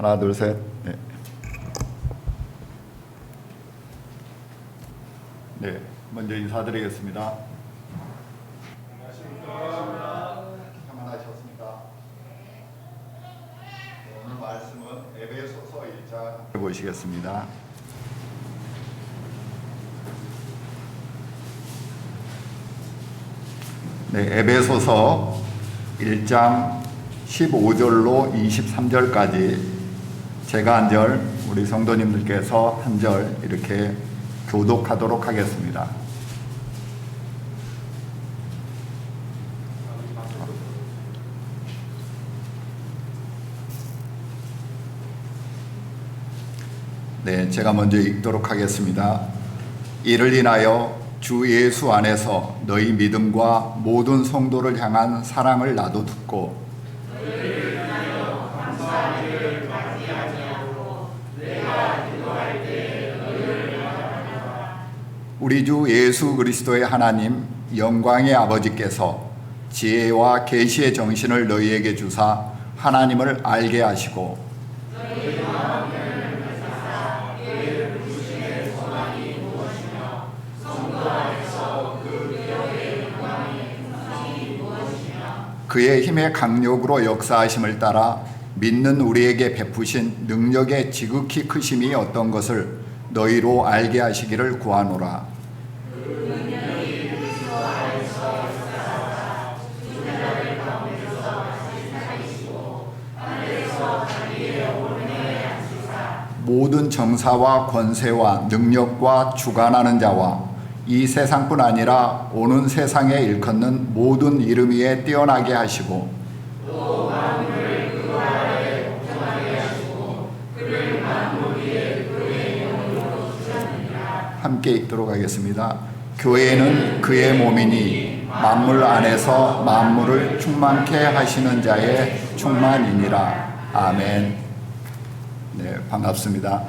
하나, 둘, 셋. 네. 네, 먼저 인사드리겠습니다. 안녕하십니까. 평안하셨습니까? 네, 오늘 말씀은 에베소서 1장 보시겠습니다. 네, 에베소서 1장 15절로 23절까지 제가 한 절, 우리 성도님들께서 한 절 이렇게 교독하도록 하겠습니다. 네, 제가 먼저 읽도록 하겠습니다. 이를 인하여 주 예수 안에서 너희 믿음과 모든 성도를 향한 사랑을 나도 듣고 우리 주 예수 그리스도의 하나님 영광의 아버지께서 지혜와 계시의 정신을 너희에게 주사 하나님을 알게 하시고 그의 힘의 강력으로 역사하심을 따라 믿는 우리에게 베푸신 능력의 지극히 크심이 어떤 것을 너희로 알게 하시기를 구하노라. 모든 정사와 권세와 능력과 주관하는 자와 이 세상뿐 아니라 오는 세상에 일컫는 모든 이름 위에 뛰어나게 하시고 또 만물을 그 아래에 복종하게 하시고 그를 만물 위에 그의 영으로 주셨느니라. 함께 읽도록 하겠습니다. 교회는 그의 몸이니 만물 안에서 만물을 충만케 하시는 자의 충만이니라. 아멘. 네, 반갑습니다.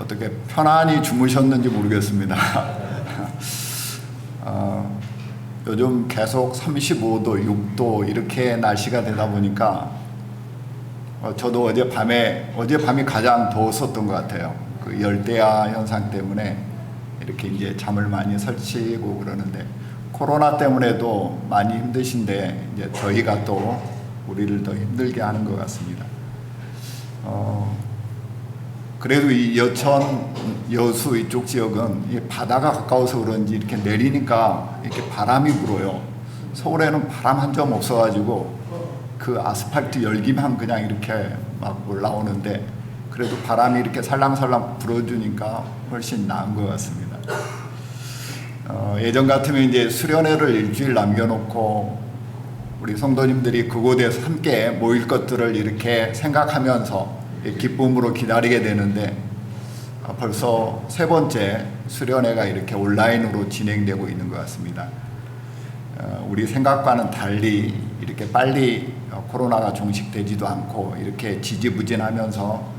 어떻게 편안히 주무셨는지 모르겠습니다. 요즘 계속 35도, 6도 이렇게 날씨가 되다 보니까 저도 어젯밤이 가장 더웠었던 것 같아요. 그 열대야 현상 때문에 이렇게 이제 잠을 많이 설치고 그러는데 코로나 때문에도 많이 힘드신데 이제 저희가 또 우리를 더 힘들게 하는 것 같습니다. 그래도 이 여천, 여수 이쪽 지역은 이 바다가 가까워서 그런지 이렇게 내리니까 이렇게 바람이 불어요. 서울에는 바람 한 점 없어가지고 그 아스팔트 열기만 그냥 이렇게 막 올라오는데 그래도 바람이 이렇게 살랑살랑 불어주니까 훨씬 나은 것 같습니다. 예전 같으면 이제 수련회를 일주일 남겨놓고 우리 성도님들이 그곳에서 함께 모일 것들을 이렇게 생각하면서 기쁨으로 기다리게 되는데 벌써 세 번째 수련회가 이렇게 온라인으로 진행되고 있는 것 같습니다. 우리 생각과는 달리 이렇게 빨리 코로나가 종식되지도 않고 이렇게 지지부진하면서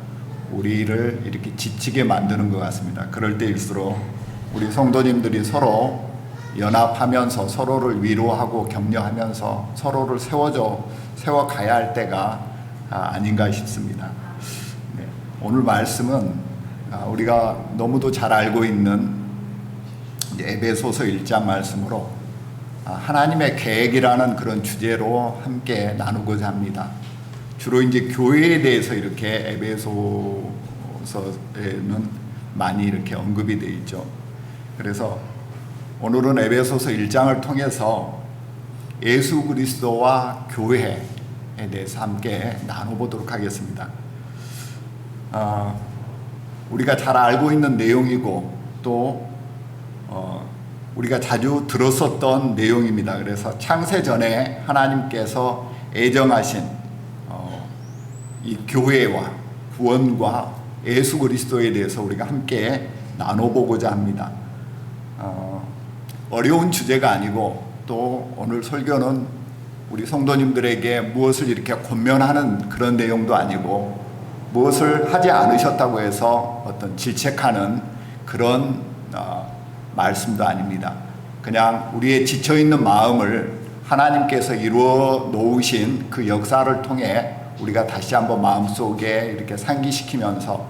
우리를 이렇게 지치게 만드는 것 같습니다. 그럴 때일수록 우리 성도님들이 서로 연합하면서 서로를 위로하고 격려하면서 서로를 세워가야 할 때가 아닌가 싶습니다. 네, 오늘 말씀은 우리가 너무도 잘 알고 있는 에베소서 1장 말씀으로 하나님의 계획이라는 그런 주제로 함께 나누고자 합니다. 주로 이제 교회에 대해서 이렇게 에베소서에는 많이 이렇게 언급이 되어 있죠. 그래서 오늘은 에베소서 1장을 통해서 예수 그리스도와 교회에 대해서 함께 나눠보도록 하겠습니다. 우리가 잘 알고 있는 내용이고 또 우리가 자주 들었었던 내용입니다. 그래서 창세 전에 하나님께서 애정하신 이 교회와 구원과 예수 그리스도에 대해서 우리가 함께 나눠보고자 합니다. 어려운 주제가 아니고 또 오늘 설교는 우리 성도님들에게 무엇을 이렇게 권면하는 그런 내용도 아니고 무엇을 하지 않으셨다고 해서 어떤 질책하는 그런 말씀도 아닙니다. 그냥 우리의 지쳐있는 마음을 하나님께서 이루어 놓으신 그 역사를 통해 우리가 다시 한번 마음속에 이렇게 상기시키면서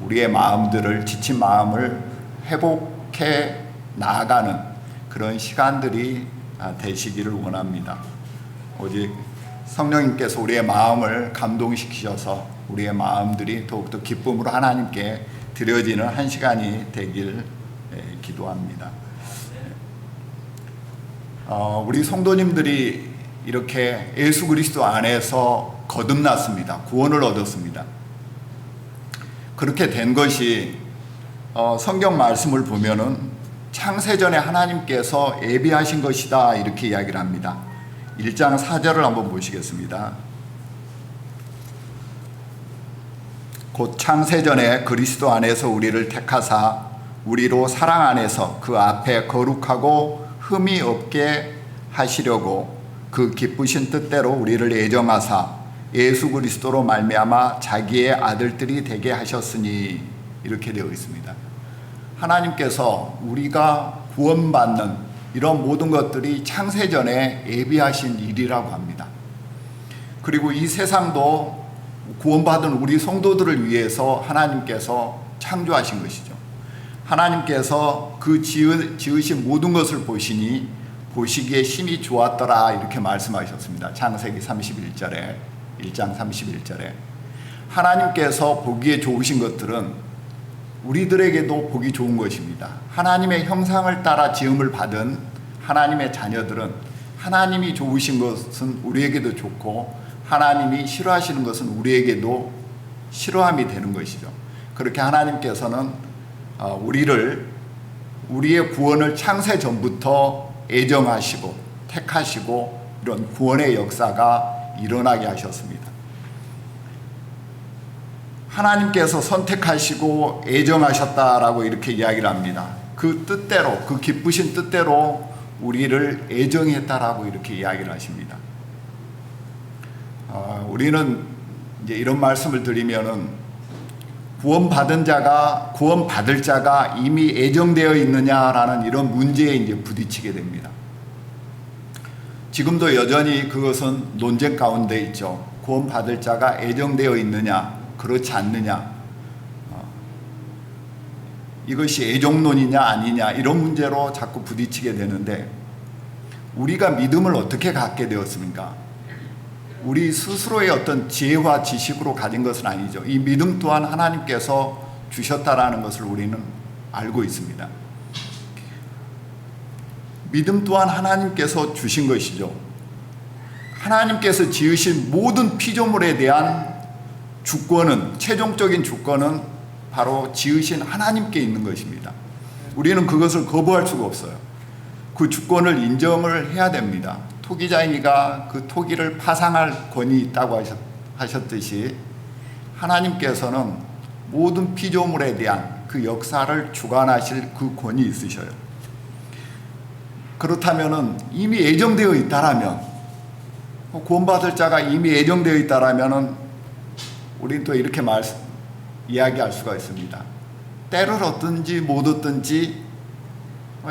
우리의 마음들을, 지친 마음을 회복해 나아가는 그런 시간들이 되시기를 원합니다. 오직 성령님께서 우리의 마음을 감동시키셔서 우리의 마음들이 더욱더 기쁨으로 하나님께 드려지는 한 시간이 되길 기도합니다. 우리 성도님들이 이렇게 예수 그리스도 안에서 거듭났습니다. 구원을 얻었습니다. 그렇게 된 것이 성경 말씀을 보면은 창세전에 하나님께서 예비하신 것이다 이렇게 이야기를 합니다. 1장 4절을 한번 보시겠습니다. 곧 창세전에 그리스도 안에서 우리를 택하사 우리로 사랑 안에서 그 앞에 거룩하고 흠이 없게 하시려고 그 기쁘신 뜻대로 우리를 애정하사 예수 그리스도로 말미암아 자기의 아들들이 되게 하셨으니 이렇게 되어 있습니다. 하나님께서 우리가 구원받는 이런 모든 것들이 창세전에 예비하신 일이라고 합니다. 그리고 이 세상도 구원받은 우리 성도들을 위해서 하나님께서 창조하신 것이죠. 하나님께서 그 지으신 모든 것을 보시니 보시기에 심히 좋았더라 이렇게 말씀하셨습니다. 창세기 31절에 1장 31절에 하나님께서 보기에 좋으신 것들은 우리들에게도 보기 좋은 것입니다. 하나님의 형상을 따라 지음을 받은 하나님의 자녀들은 하나님이 좋으신 것은 우리에게도 좋고 하나님이 싫어하시는 것은 우리에게도 싫어함이 되는 것이죠. 그렇게 하나님께서는 우리의 구원을 창세 전부터 애정하시고 택하시고 이런 구원의 역사가 일어나게 하셨습니다. 하나님께서 선택하시고 애정하셨다라고 이렇게 이야기를 합니다. 그 뜻대로, 그 기쁘신 뜻대로 우리를 애정했다라고 이렇게 이야기를 하십니다. 우리는 이제 이런 말씀을 드리면은 구원받을 자가 이미 애정되어 있느냐라는 이런 문제에 이제 부딪히게 됩니다. 지금도 여전히 그것은 논쟁 가운데 있죠. 구원받을 자가 애정되어 있느냐, 그렇지 않느냐, 이것이 애정론이냐 아니냐 이런 문제로 자꾸 부딪히게 되는데 우리가 믿음을 어떻게 갖게 되었습니까? 우리 스스로의 어떤 지혜와 지식으로 가진 것은 아니죠. 이 믿음 또한 하나님께서 주셨다라는 것을 우리는 알고 있습니다. 믿음 또한 하나님께서 주신 것이죠. 하나님께서 지으신 모든 피조물에 대한 주권은, 최종적인 주권은 바로 지으신 하나님께 있는 것입니다. 우리는 그것을 거부할 수가 없어요. 그 주권을 인정을 해야 됩니다. 토기장이가 그 토기를 파상할 권이 있다고 하셨듯이 하나님께서는 모든 피조물에 대한 그 역사를 주관하실 그 권이 있으셔요. 그렇다면 이미 예정되어 있다라면, 구원받을 자가 이미 예정되어 있다라면 우리는 또 이렇게 이야기할 수가 있습니다. 때를 얻든지 못 얻든지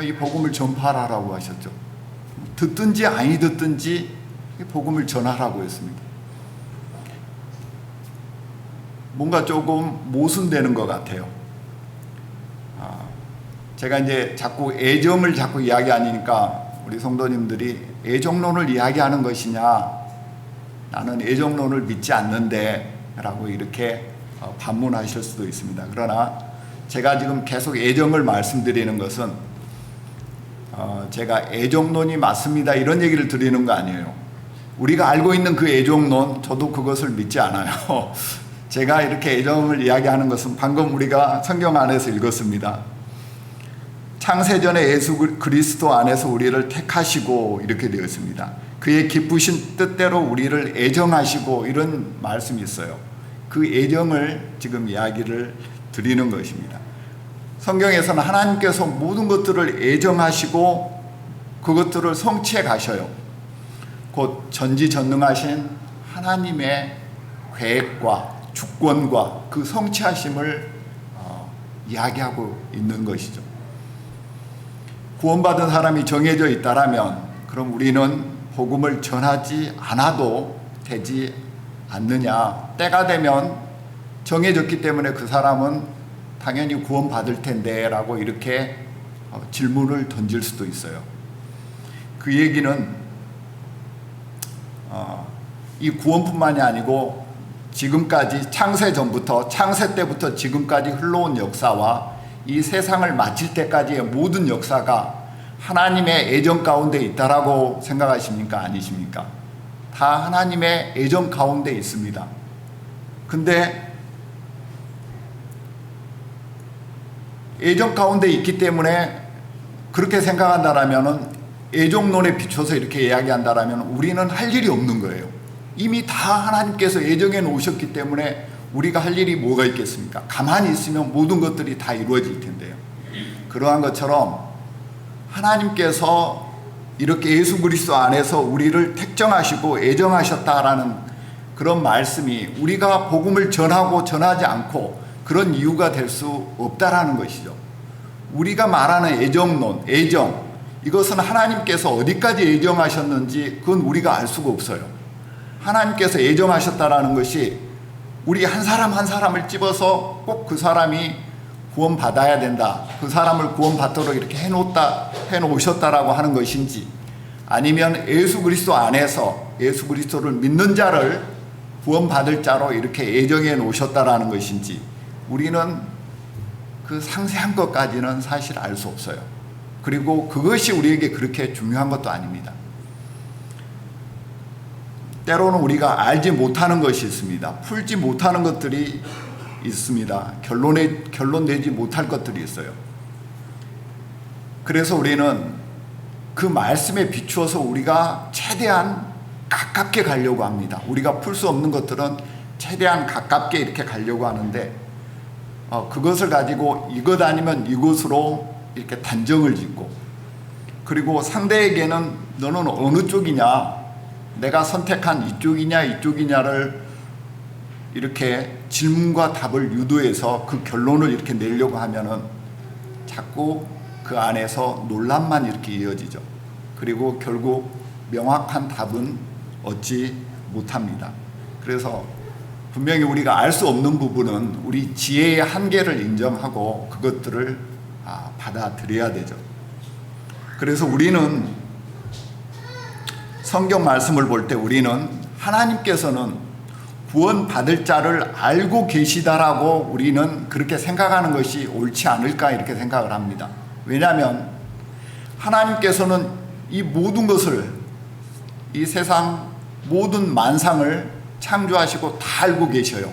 이 복음을 전파하라고 하셨죠. 듣든지 아니 듣든지 복음을 전하라고 했습니다. 뭔가 조금 모순되는 것 같아요. 제가 이제 자꾸 애정을 자꾸 이야기하니까 우리 성도님들이 애정론을 이야기하는 것이냐, 나는 애정론을 믿지 않는데 라고 이렇게 반문하실 수도 있습니다. 그러나 제가 지금 계속 애정을 말씀드리는 것은 제가 애정론이 맞습니다 이런 얘기를 드리는 거 아니에요. 우리가 알고 있는 그 애정론, 저도 그것을 믿지 않아요. 제가 이렇게 애정을 이야기하는 것은 방금 우리가 성경 안에서 읽었습니다. 창세전에 예수 그리스도 안에서 우리를 택하시고 이렇게 되어 있습니다. 그의 기쁘신 뜻대로 우리를 애정하시고 이런 말씀이 있어요. 그 애정을 지금 이야기를 드리는 것입니다. 성경에서는 하나님께서 모든 것들을 애정하시고 그것들을 성취해 가셔요. 곧 전지전능하신 하나님의 계획과 주권과 그 성취하심을 이야기하고 있는 것이죠. 구원받은 사람이 정해져 있다라면 그럼 우리는 복음을 전하지 않아도 되지 않느냐. 때가 되면 정해졌기 때문에 그 사람은 당연히 구원받을 텐데 라고 이렇게 질문을 던질 수도 있어요. 그 얘기는 이 구원뿐만이 아니고 지금까지 창세 때부터 지금까지 흘러온 역사와 이 세상을 마칠 때까지의 모든 역사가 하나님의 애정 가운데 있다라고 생각하십니까? 아니십니까? 다 하나님의 애정 가운데 있습니다. 근데 애정 가운데 있기 때문에 그렇게 생각한다라면은 애정론에 비춰서 이렇게 이야기한다라면 우리는 할 일이 없는 거예요. 이미 다 하나님께서 애정해 놓으셨기 때문에 우리가 할 일이 뭐가 있겠습니까? 가만히 있으면 모든 것들이 다 이루어질 텐데요. 그러한 것처럼 하나님께서 이렇게 예수 그리스도 안에서 우리를 택정하시고 애정하셨다라는 그런 말씀이 우리가 복음을 전하고 전하지 않고 그런 이유가 될 수 없다라는 것이죠. 우리가 말하는 애정론, 애정, 이것은 하나님께서 어디까지 애정하셨는지 그건 우리가 알 수가 없어요. 하나님께서 애정하셨다라는 것이 우리 한 사람 한 사람을 집어서 꼭 그 사람이 구원받아야 된다, 그 사람을 구원받도록 이렇게 해놓으셨다라고 하는 것인지, 아니면 예수 그리스도 안에서 예수 그리스도를 믿는 자를 구원받을 자로 이렇게 애정해 놓으셨다라는 것인지, 우리는 그 상세한 것까지는 사실 알 수 없어요. 그리고 그것이 우리에게 그렇게 중요한 것도 아닙니다. 때로는 우리가 알지 못하는 것이 있습니다. 풀지 못하는 것들이 있습니다. 결론 내지 못할 것들이 있어요. 그래서 우리는 그 말씀에 비추어서 우리가 최대한 가깝게 가려고 합니다. 우리가 풀 수 없는 것들은 최대한 가깝게 이렇게 가려고 하는데, 그것을 가지고 이것 아니면 이것으로 이렇게 단정을 짓고, 그리고 상대에게는 너는 어느 쪽이냐, 내가 선택한 이쪽이냐를 이렇게 질문과 답을 유도해서 그 결론을 이렇게 내려고 하면은 자꾸 그 안에서 논란만 이렇게 이어지죠. 그리고 결국 명확한 답은 얻지 못합니다. 그래서 분명히 우리가 알 수 없는 부분은 우리 지혜의 한계를 인정하고 그것들을 받아들여야 되죠. 그래서 우리는 성경 말씀을 볼 때 우리는 하나님께서는 구원받을 자를 알고 계시다라고 우리는 그렇게 생각하는 것이 옳지 않을까 이렇게 생각을 합니다. 왜냐하면 하나님께서는 이 모든 것을, 이 세상 모든 만상을 창조하시고 다 알고 계셔요.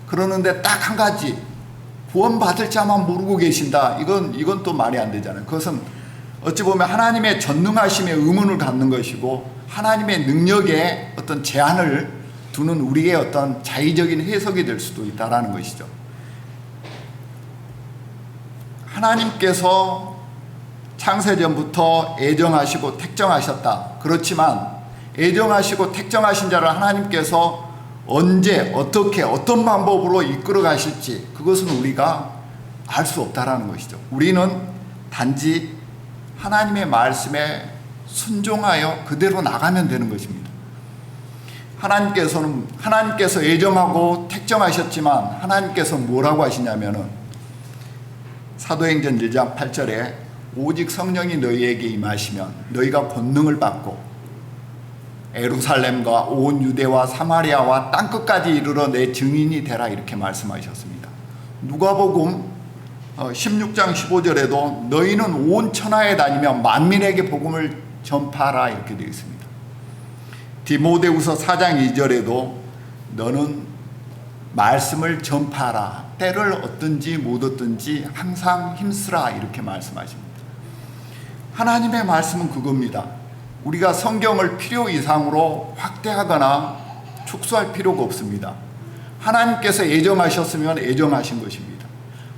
그러는데 딱 한 가지, 구원받을 자만 모르고 계신다. 이건 또 말이 안 되잖아요. 그것은 어찌 보면 하나님의 전능하심에 의문을 갖는 것이고 하나님의 능력에 어떤 제한을 두는 우리의 어떤 자의적인 해석이 될 수도 있다라는 것이죠. 하나님께서 창세전부터 애정하시고 택정하셨다. 그렇지만 애정하시고 택정하신 자를 하나님께서 언제, 어떻게, 어떤 방법으로 이끌어 가실지 그것은 우리가 알 수 없다라는 것이죠. 우리는 단지 하나님의 말씀에 순종하여 그대로 나가면 되는 것입니다. 하나님께서 애정하고 택정하셨지만 하나님께서 뭐라고 하시냐면은 사도행전 1장 8절에 오직 성령이 너희에게 임하시면 너희가 권능을 받고 예루살렘과 온 유대와 사마리아와 땅끝까지 이르러 내 증인이 되라 이렇게 말씀하셨습니다. 누가복음 16장 15절에도 너희는 온 천하에 다니며 만민에게 복음을 전파하라 이렇게 되어 있습니다. 디모데후서 4장 2절에도 너는 말씀을 전파하라, 때를 얻든지 못 얻든지 항상 힘쓰라 이렇게 말씀하십니다. 하나님의 말씀은 그겁니다. 우리가 성경을 필요 이상으로 확대하거나 축소할 필요가 없습니다. 하나님께서 애정하셨으면 애정하신 것입니다.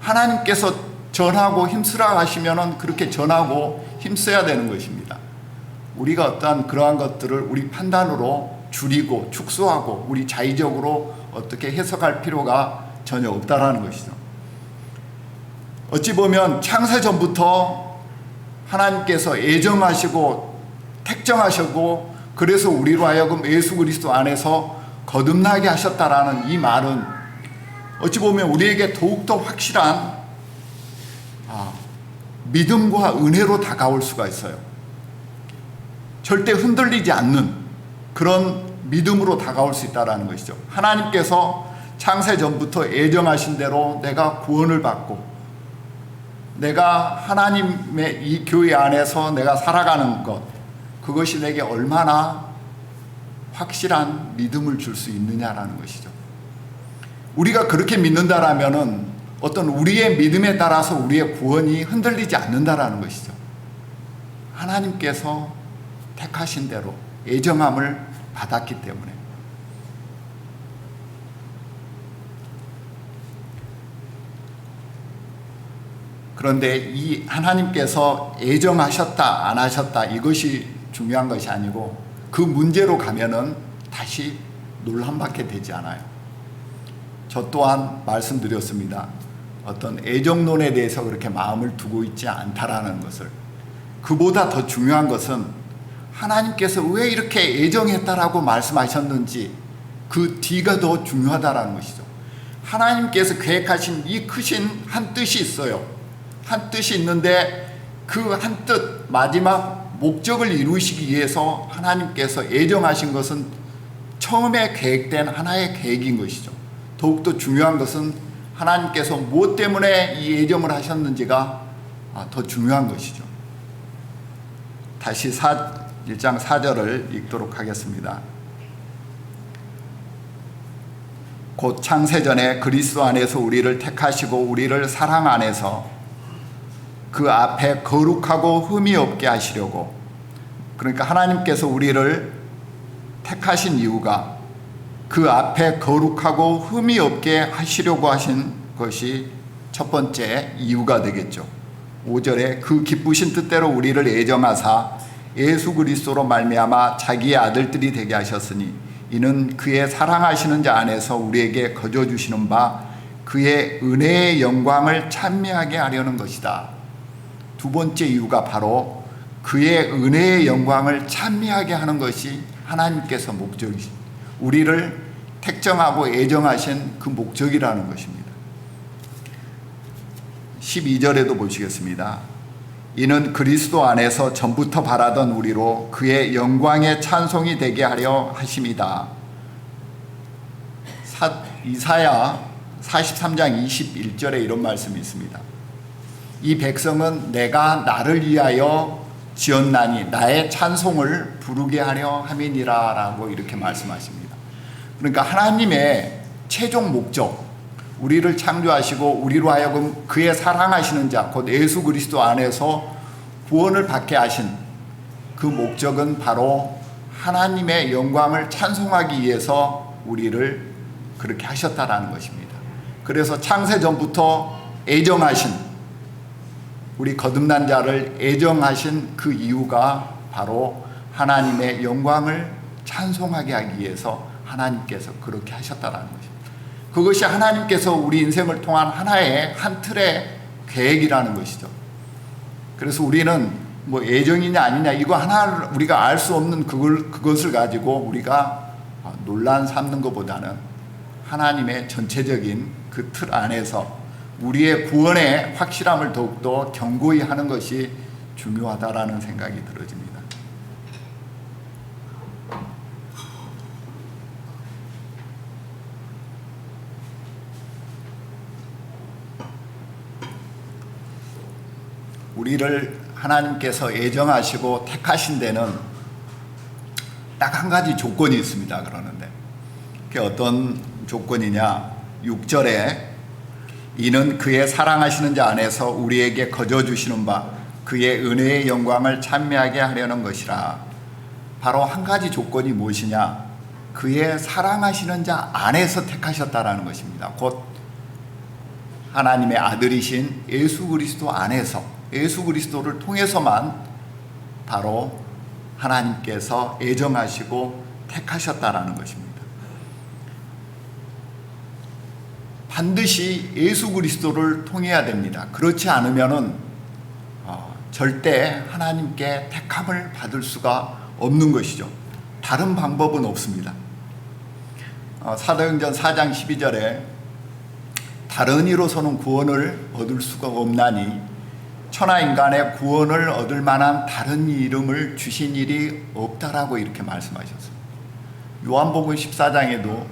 하나님께서 전하고 힘쓰라 하시면 그렇게 전하고 힘써야 되는 것입니다. 우리가 어떠한 그러한 것들을 우리 판단으로 줄이고 축소하고 우리 자의적으로 어떻게 해석할 필요가 전혀 없다라는 것이죠. 어찌 보면 창세전부터 하나님께서 애정하시고 택정하시고 그래서 우리로 하여금 예수 그리스도 안에서 거듭나게 하셨다라는 이 말은 어찌 보면 우리에게 더욱더 확실한 믿음과 은혜로 다가올 수가 있어요. 절대 흔들리지 않는 그런 믿음으로 다가올 수 있다는 것이죠. 하나님께서 창세 전부터 예정하신 대로 내가 구원을 받고 내가 하나님의 이 교회 안에서 내가 살아가는 것, 그것이 내게 얼마나 확실한 믿음을 줄 수 있느냐라는 것이죠. 우리가 그렇게 믿는다라면은 어떤 우리의 믿음에 따라서 우리의 구원이 흔들리지 않는다라는 것이죠. 하나님께서 택하신 대로 예정함을 받았기 때문에. 그런데 이 하나님께서 예정하셨다 안 하셨다 이것이 중요한 것이 아니고 그 문제로 가면은 다시 논란받게 되지 않아요. 저 또한 말씀드렸습니다. 어떤 애정론에 대해서 그렇게 마음을 두고 있지 않다라는 것을. 그보다 더 중요한 것은 하나님께서 왜 이렇게 예정했다라고 말씀하셨는지 그 뒤가 더 중요하다라는 것이죠. 하나님께서 계획하신 이 크신 한 뜻이 있어요. 한 뜻이 있는데 그 한 뜻 마지막 목적을 이루시기 위해서 하나님께서 예정하신 것은 처음에 계획된 하나의 계획인 것이죠. 더욱더 중요한 것은 하나님께서 무엇 때문에 이 예정을 하셨는지가 더 중요한 것이죠. 다시 1장 4절을 읽도록 하겠습니다. 곧 창세전에 그리스도 안에서 우리를 택하시고 우리를 사랑 안에서 그 앞에 거룩하고 흠이 없게 하시려고. 그러니까 하나님께서 우리를 택하신 이유가 그 앞에 거룩하고 흠이 없게 하시려고 하신 것이 첫 번째 이유가 되겠죠. 5절에 그 기쁘신 뜻대로 우리를 예정하사 예수 그리스도로 말미암아 자기의 아들들이 되게 하셨으니 이는 그의 사랑하시는 자 안에서 우리에게 거저 주시는 바 그의 은혜의 영광을 찬미하게 하려는 것이다. 두 번째 이유가 바로 그의 은혜의 영광을 찬미하게 하는 것이 하나님께서 목적이시, 우리를 택정하고 예정하신 그 목적이라는 것입니다. 12절에도 보시겠습니다. 이는 그리스도 안에서 전부터 바라던 우리로 그의 영광의 찬송이 되게 하려 하심이다. 이사야 43장 21절에 이런 말씀이 있습니다. 이 백성은 내가 나를 위하여 지었나니 나의 찬송을 부르게 하려 함이니라 라고 이렇게 말씀하십니다. 그러니까 하나님의 최종 목적, 우리를 창조하시고 우리로 하여금 그의 사랑하시는 자, 곧 예수 그리스도 안에서 구원을 받게 하신 그 목적은 바로 하나님의 영광을 찬송하기 위해서 우리를 그렇게 하셨다라는 것입니다. 그래서 창세 전부터 예정하신, 우리 거듭난 자를 예정하신 그 이유가 바로 하나님의 영광을 찬송하게 하기 위해서 하나님께서 그렇게 하셨다라는 것입니다. 그것이 하나님께서 우리 인생을 통한 하나의 한 틀의 계획이라는 것이죠. 그래서 우리는 뭐 예정이냐 아니냐 이거 하나 우리가 알 수 없는 그것을 가지고 우리가 논란 삼는 것보다는 하나님의 전체적인 그 틀 안에서 우리의 구원의 확실함을 더욱더 견고히 하는 것이 중요하다라는 생각이 들어집니다. 우리를 하나님께서 예정하시고 택하신 데는 딱 한 가지 조건이 있습니다. 그러는데 그게 어떤 조건이냐? 6절에 이는 그의 사랑하시는 자 안에서 우리에게 거저 주시는 바 그의 은혜의 영광을 찬미하게 하려는 것이라. 바로 한 가지 조건이 무엇이냐? 그의 사랑하시는 자 안에서 택하셨다라는 것입니다. 곧 하나님의 아들이신 예수 그리스도 안에서, 예수 그리스도를 통해서만 바로 하나님께서 예정하시고 택하셨다라는 것입니다. 반드시 예수 그리스도를 통해야 됩니다. 그렇지 않으면은 절대 하나님께 택함을 받을 수가 없는 것이죠. 다른 방법은 없습니다. 사도행전 4장 12절에 다른 이로서는 구원을 얻을 수가 없나니 천하 인간의 구원을 얻을 만한 다른 이름을 주신 일이 없다라고 이렇게 말씀하셨습니다. 요한복음 14장에도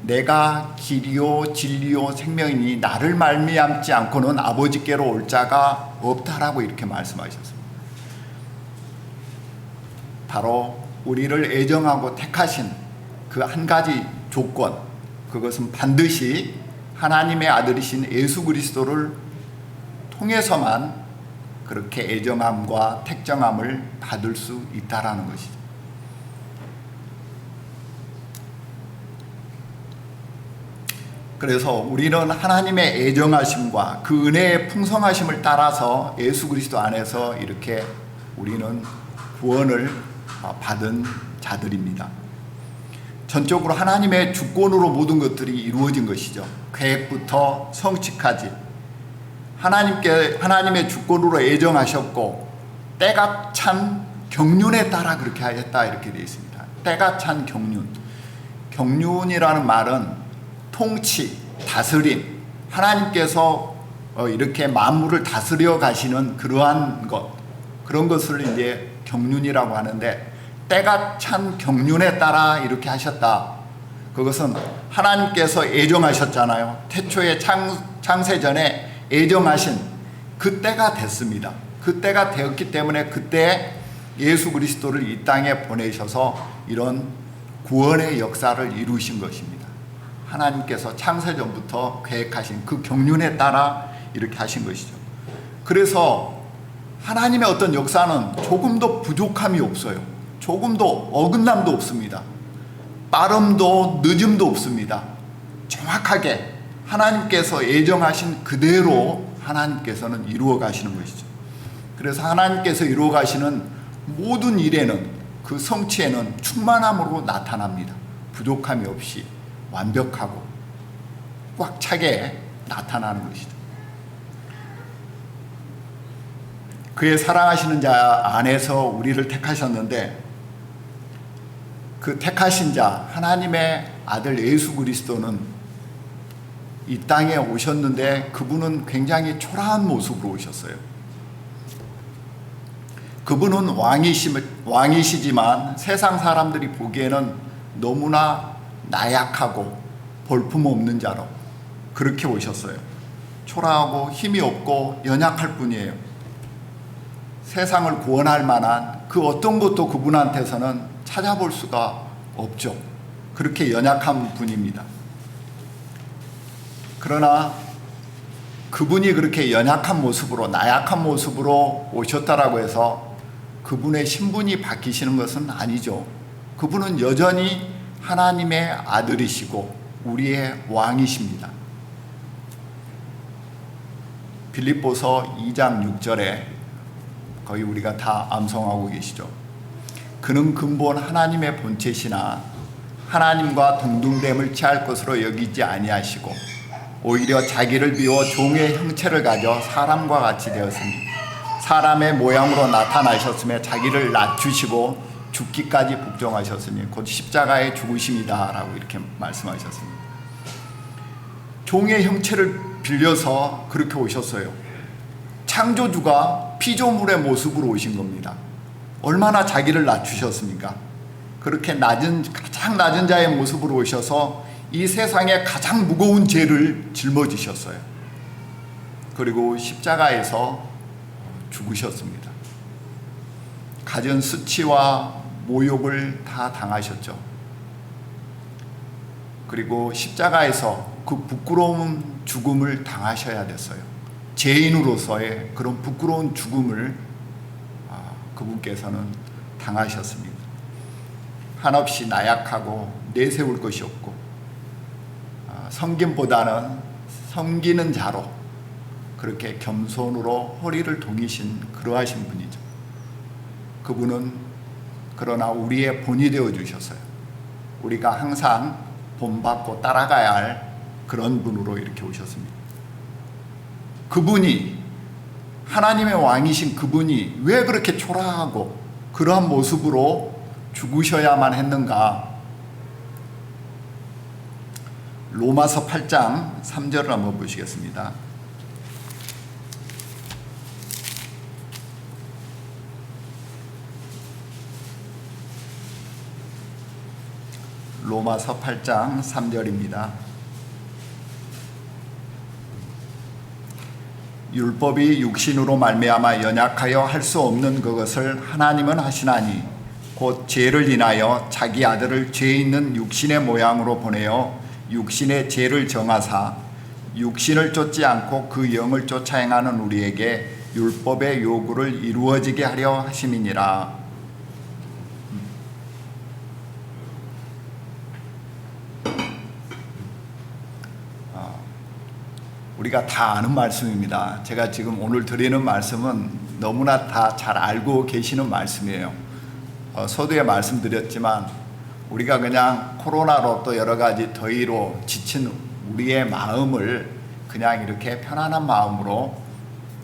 내가 길이요 진리요 생명이니 나를 말미암지 않고는 아버지께로 올 자가 없다라고 이렇게 말씀하셨습니다. 바로 우리를 애정하고 택하신 그 한 가지 조건, 그것은 반드시 하나님의 아들이신 예수 그리스도를 통해서만 그렇게 애정함과 택정함을 받을 수 있다라는 것이죠. 그래서 우리는 하나님의 애정하심과 그 은혜의 풍성하심을 따라서 예수 그리스도 안에서 이렇게 우리는 구원을 받은 자들입니다. 전적으로 하나님의 주권으로 모든 것들이 이루어진 것이죠. 계획부터 성취까지 하나님의 주권으로 애정하셨고 때가 찬 경륜에 따라 그렇게 하였다 이렇게 되어 있습니다. 때가 찬 경륜. 경륜이라는 말은 통치, 다스림, 하나님께서 이렇게 만물을 다스려 가시는 그러한 것, 그런 것을 이제 경륜이라고 하는데, 때가 찬 경륜에 따라 이렇게 하셨다. 그것은 하나님께서 애정하셨잖아요. 태초에 창세전에 애정하신 그 때가 됐습니다. 그 때가 되었기 때문에 그때 예수 그리스도를 이 땅에 보내셔서 이런 구원의 역사를 이루신 것입니다. 하나님께서 창세전부터 계획하신 그 경륜에 따라 이렇게 하신 것이죠. 그래서 하나님의 어떤 역사는 조금도 부족함이 없어요. 조금도 어긋남도 없습니다. 빠름도 늦음도 없습니다. 정확하게 하나님께서 예정하신 그대로 하나님께서는 이루어 가시는 것이죠. 그래서 하나님께서 이루어 가시는 모든 일에는, 그 성취에는 충만함으로 나타납니다. 부족함이 없이 완벽하고 꽉 차게 나타나는 것이죠. 그의 사랑하시는 자 안에서 우리를 택하셨는데, 그 택하신 자 하나님의 아들 예수 그리스도는 이 땅에 오셨는데 그분은 굉장히 초라한 모습으로 오셨어요. 그분은 왕이시지만 세상 사람들이 보기에는 너무나 나약하고 볼품없는 자로 그렇게 오셨어요. 초라하고 힘이 없고 연약할 뿐이에요. 세상을 구원할 만한 그 어떤 것도 그분한테서는 찾아볼 수가 없죠. 그렇게 연약한 분입니다. 그러나 그분이 그렇게 연약한 모습으로, 나약한 모습으로 오셨다라고 해서 그분의 신분이 바뀌시는 것은 아니죠. 그분은 여전히 하나님의 아들이시고 우리의 왕이십니다. 빌립보서 2장 6절에 거의 우리가 다 암송하고 계시죠. 그는 근본 하나님의 본체시나 하나님과 동등됨을 취할 것으로 여기지 아니하시고 오히려 자기를 비워 종의 형체를 가져 사람과 같이 되었으니 사람의 모양으로 나타나셨으며 자기를 낮추시고 죽기까지 복종하셨으니 곧 십자가의 죽으심이다 라고 이렇게 말씀하셨습니다. 종의 형체를 빌려서 그렇게 오셨어요. 창조주가 피조물의 모습으로 오신 겁니다. 얼마나 자기를 낮추셨습니까? 그렇게 가장 낮은 자의 모습으로 오셔서 이 세상에 가장 무거운 죄를 짊어지셨어요. 그리고 십자가에서 죽으셨습니다. 갖은 수치와 모욕을 다 당하셨죠. 그리고 십자가에서 그 부끄러운 죽음을 당하셔야 됐어요. 죄인으로서의 그런 부끄러운 죽음을 그분께서는 당하셨습니다. 한없이 나약하고 내세울 것이 없고 섬김보다는 섬기는 자로 그렇게 겸손으로 허리를 동이신 그러하신 분이죠. 그분은 그러나 우리의 본이 되어 주셨어요. 우리가 항상 본받고 따라가야 할 그런 분으로 이렇게 오셨습니다. 그분이, 하나님의 왕이신 그분이 왜 그렇게 초라하고 그러한 모습으로 죽으셔야만 했는가? 로마서 8장 3절을 한번 보시겠습니다. 로마서 8장 3절입니다. 율법이 육신으로 말미암아 연약하여 할 수 없는 그것을 하나님은 하시나니 곧 죄를 인하여 자기 아들을 죄 있는 육신의 모양으로 보내어 육신의 죄를 정하사 육신을 쫓지 않고 그 영을 쫓아 행하는 우리에게 율법의 요구를 이루어지게 하려 하심이니라. 우리가 다 아는 말씀입니다. 제가 지금 오늘 드리는 말씀은 너무나 다 잘 알고 계시는 말씀이에요. 서두에 말씀드렸지만 우리가 그냥 코로나로 또 여러 가지 더위로 지친 우리의 마음을 그냥 이렇게 편안한 마음으로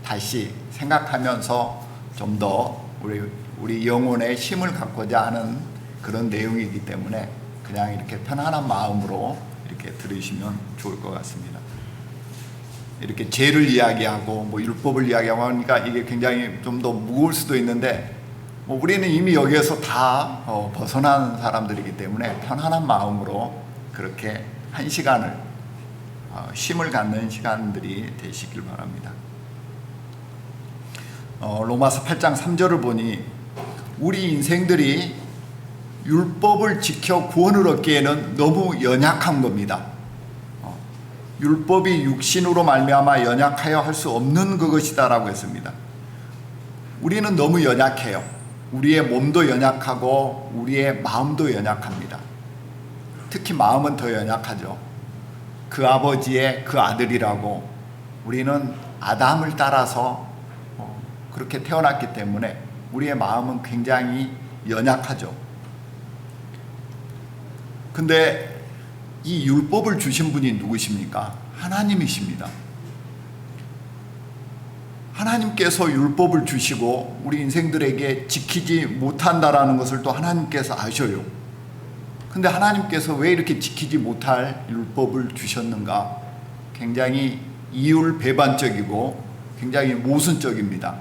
다시 생각하면서 좀 더 우리 영혼의 힘을 갖고자 하는 그런 내용이기 때문에 그냥 이렇게 편안한 마음으로 이렇게 들으시면 좋을 것 같습니다. 이렇게 죄를 이야기하고 율법을 이야기하고 하니까 이게 굉장히 좀 더 무거울 수도 있는데 우리는 이미 여기에서 다 벗어난 사람들이기 때문에 편안한 마음으로 그렇게 한 시간을 쉼을 갖는 시간들이 되시길 바랍니다. 로마서 8장 3절을 보니 우리 인생들이 율법을 지켜 구원을 얻기에는 너무 연약한 겁니다. 율법이 육신으로 말미암아 연약하여 할 수 없는 그것이다라고 했습니다. 우리는 너무 연약해요. 우리의 몸도 연약하고 우리의 마음도 연약합니다. 특히 마음은 더 연약하죠. 그 아버지의 그 아들이라고 우리는 아담을 따라서 그렇게 태어났기 때문에 우리의 마음은 굉장히 연약하죠. 근데 이 율법을 주신 분이 누구십니까? 하나님이십니다. 하나님께서 율법을 주시고 우리 인생들에게 지키지 못한다라는 것을 또 하나님께서 아셔요. 근데 하나님께서 왜 이렇게 지키지 못할 율법을 주셨는가? 굉장히 이율배반적이고 굉장히 모순적입니다.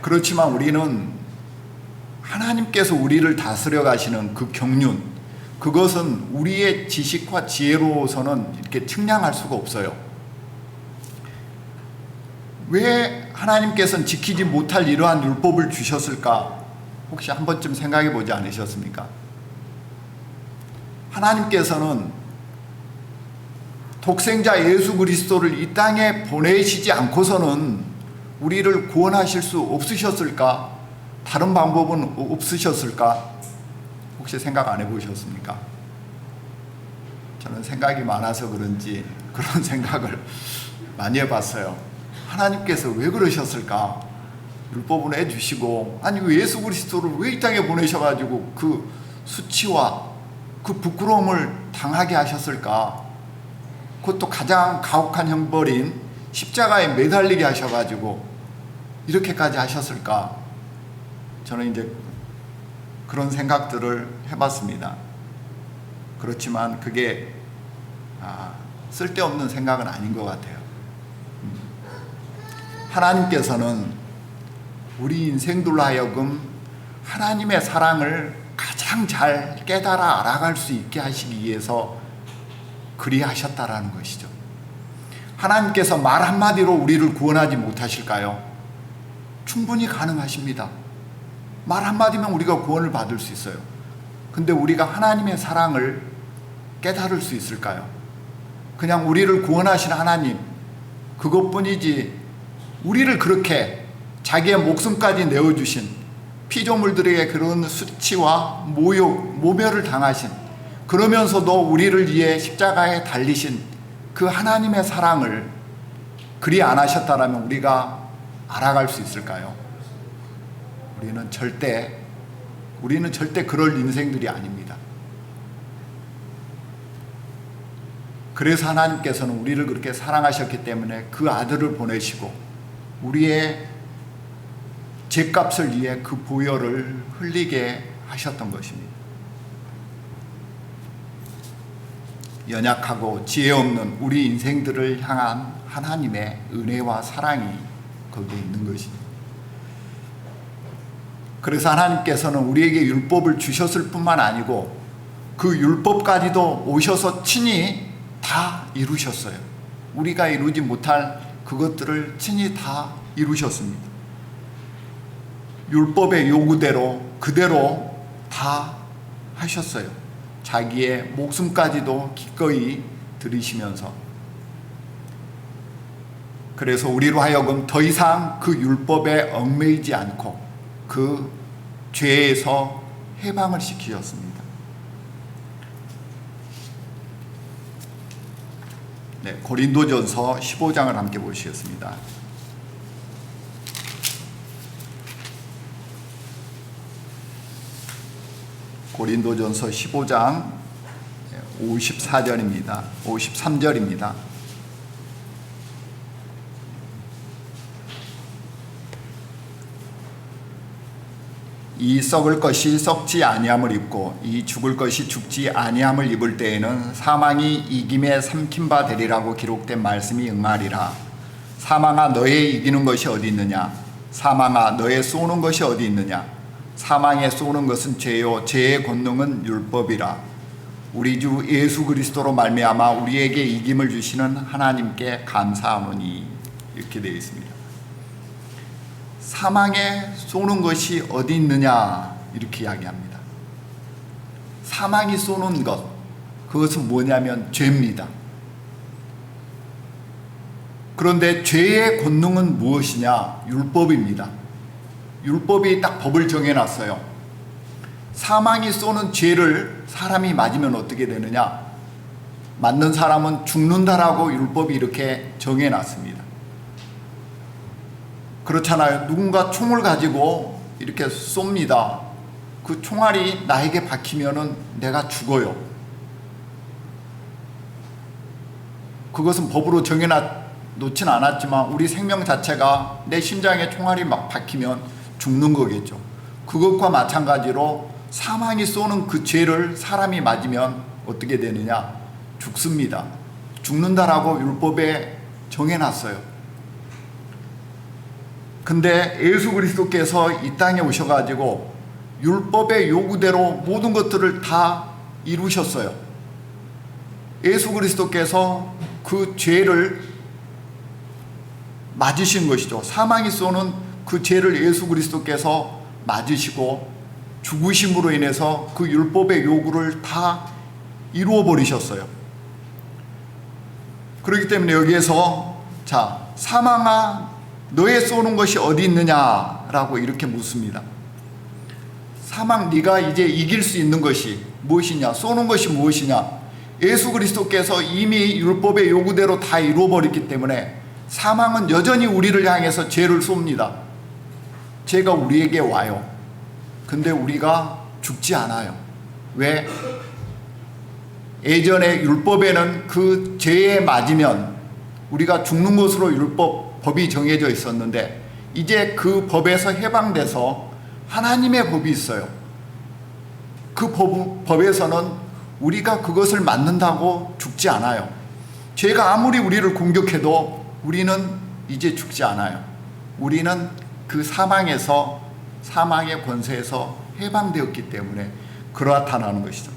그렇지만 우리는 하나님께서 우리를 다스려 가시는 그 경륜, 그것은 우리의 지식과 지혜로서는 이렇게 측량할 수가 없어요. 왜 하나님께서는 지키지 못할 이러한 율법을 주셨을까? 혹시 한 번쯤 생각해 보지 않으셨습니까? 하나님께서는 독생자 예수 그리스도를 이 땅에 보내시지 않고서는 우리를 구원하실 수 없으셨을까? 다른 방법은 없으셨을까? 혹시 생각 안 해보셨습니까? 저는 생각이 많아서 그런지 그런 생각을 많이 해봤어요. 하나님께서 왜 그러셨을까? 율법은 해주시고 아니 예수 그리스도를 왜 이 땅에 보내셔가지고 그 수치와 그 부끄러움을 당하게 하셨을까? 그것도 가장 가혹한 형벌인 십자가에 매달리게 하셔가지고 이렇게까지 하셨을까? 저는 이제 그런 생각들을 해봤습니다. 그렇지만 그게 쓸데없는 생각은 아닌 것 같아요. 하나님께서는 우리 인생들로 하여금 하나님의 사랑을 가장 잘 깨달아 알아갈 수 있게 하시기 위해서 그리하셨다라는 것이죠. 하나님께서 말 한마디로 우리를 구원하지 못하실까요? 충분히 가능하십니다. 말 한마디면 우리가 구원을 받을 수 있어요. 근데 우리가 하나님의 사랑을 깨달을 수 있을까요? 그냥 우리를 구원하신 하나님 그것뿐이지 우리를 그렇게 자기의 목숨까지 내어주신 피조물들에게 그런 수치와 모욕, 모멸을 당하신 그러면서도 우리를 위해 십자가에 달리신 그 하나님의 사랑을 그리 안 하셨다라면 우리가 알아갈 수 있을까요? 우리는 절대 그럴 인생들이 아닙니다. 그래서 하나님께서는 우리를 그렇게 사랑하셨기 때문에 그 아들을 보내시고 우리의 죄값을 위해 그 보혈을 흘리게 하셨던 것입니다. 연약하고 지혜 없는 우리 인생들을 향한 하나님의 은혜와 사랑이 거기에 있는 것입니다. 그래서 하나님께서는 우리에게 율법을 주셨을 뿐만 아니고 그 율법까지도 오셔서 친히 다 이루셨어요. 우리가 이루지 못할 그것들을 친히 다 이루셨습니다. 율법의 요구대로 그대로 다 하셨어요. 자기의 목숨까지도 기꺼이 들이시면서. 그래서 우리로 하여금 더 이상 그 율법에 얽매이지 않고 그 죄에서 해방을 시키셨습니다. 네, 고린도전서 15장을 함께 보시겠습니다. 고린도전서 15장 54절입니다. 53절입니다. 이 썩을 것이 썩지 아니함을 입고 이 죽을 것이 죽지 아니함을 입을 때에는 사망이 이김에 삼킨 바 되리라고 기록된 말씀이 응하리라. 사망아 너의 이기는 것이 어디 있느냐? 사망아 너의 쏘는 것이 어디 있느냐? 사망에 쏘는 것은 죄요 죄의 권능은 율법이라. 우리 주 예수 그리스도로 말미암아 우리에게 이김을 주시는 하나님께 감사하노니. 이렇게 되어 있습니다. 사망에 쏘는 것이 어디 있느냐 이렇게 이야기합니다. 사망이 쏘는 것, 그것은 뭐냐면 죄입니다. 그런데 죄의 권능은 무엇이냐? 율법입니다. 율법이 딱 법을 정해놨어요. 사망이 쏘는 죄를 사람이 맞으면 어떻게 되느냐? 맞는 사람은 죽는다라고 율법이 이렇게 정해놨습니다. 그렇잖아요. 누군가 총을 가지고 이렇게 쏩니다. 그 총알이 나에게 박히면은 내가 죽어요. 그것은 법으로 정해놓진 않았지만 우리 생명 자체가 내 심장에 총알이 막 박히면 죽는 거겠죠. 그것과 마찬가지로 사망이 쏘는 그 죄를 사람이 맞으면 어떻게 되느냐? 죽습니다. 죽는다라고 율법에 정해놨어요. 근데 예수 그리스도께서 이 땅에 오셔가지고 율법의 요구대로 모든 것들을 다 이루셨어요. 예수 그리스도께서 그 죄를 맞으신 것이죠. 사망이 쏘는 그 죄를 예수 그리스도께서 맞으시고 죽으심으로 인해서 그 율법의 요구를 다 이루어 버리셨어요. 그렇기 때문에 여기에서 자, 사망아 너의 쏘는 것이 어디 있느냐라고 이렇게 묻습니다. 사망, 네가 이제 이길 수 있는 것이 무엇이냐? 쏘는 것이 무엇이냐? 예수 그리스도께서 이미 율법의 요구대로 다 이루어버렸기 때문에 사망은 여전히 우리를 향해서 죄를 쏩니다. 죄가 우리에게 와요. 근데 우리가 죽지 않아요. 왜? 예전에 율법에는 그 죄에 맞으면 우리가 죽는 것으로 법이 정해져 있었는데 이제 그 법에서 해방돼서 하나님의 법이 있어요. 그 법에서는 우리가 그것을 맞는다고 죽지 않아요. 죄가 아무리 우리를 공격해도 우리는 이제 죽지 않아요. 우리는 그 사망의 권세에서 해방되었기 때문에 그렇다는 것이죠.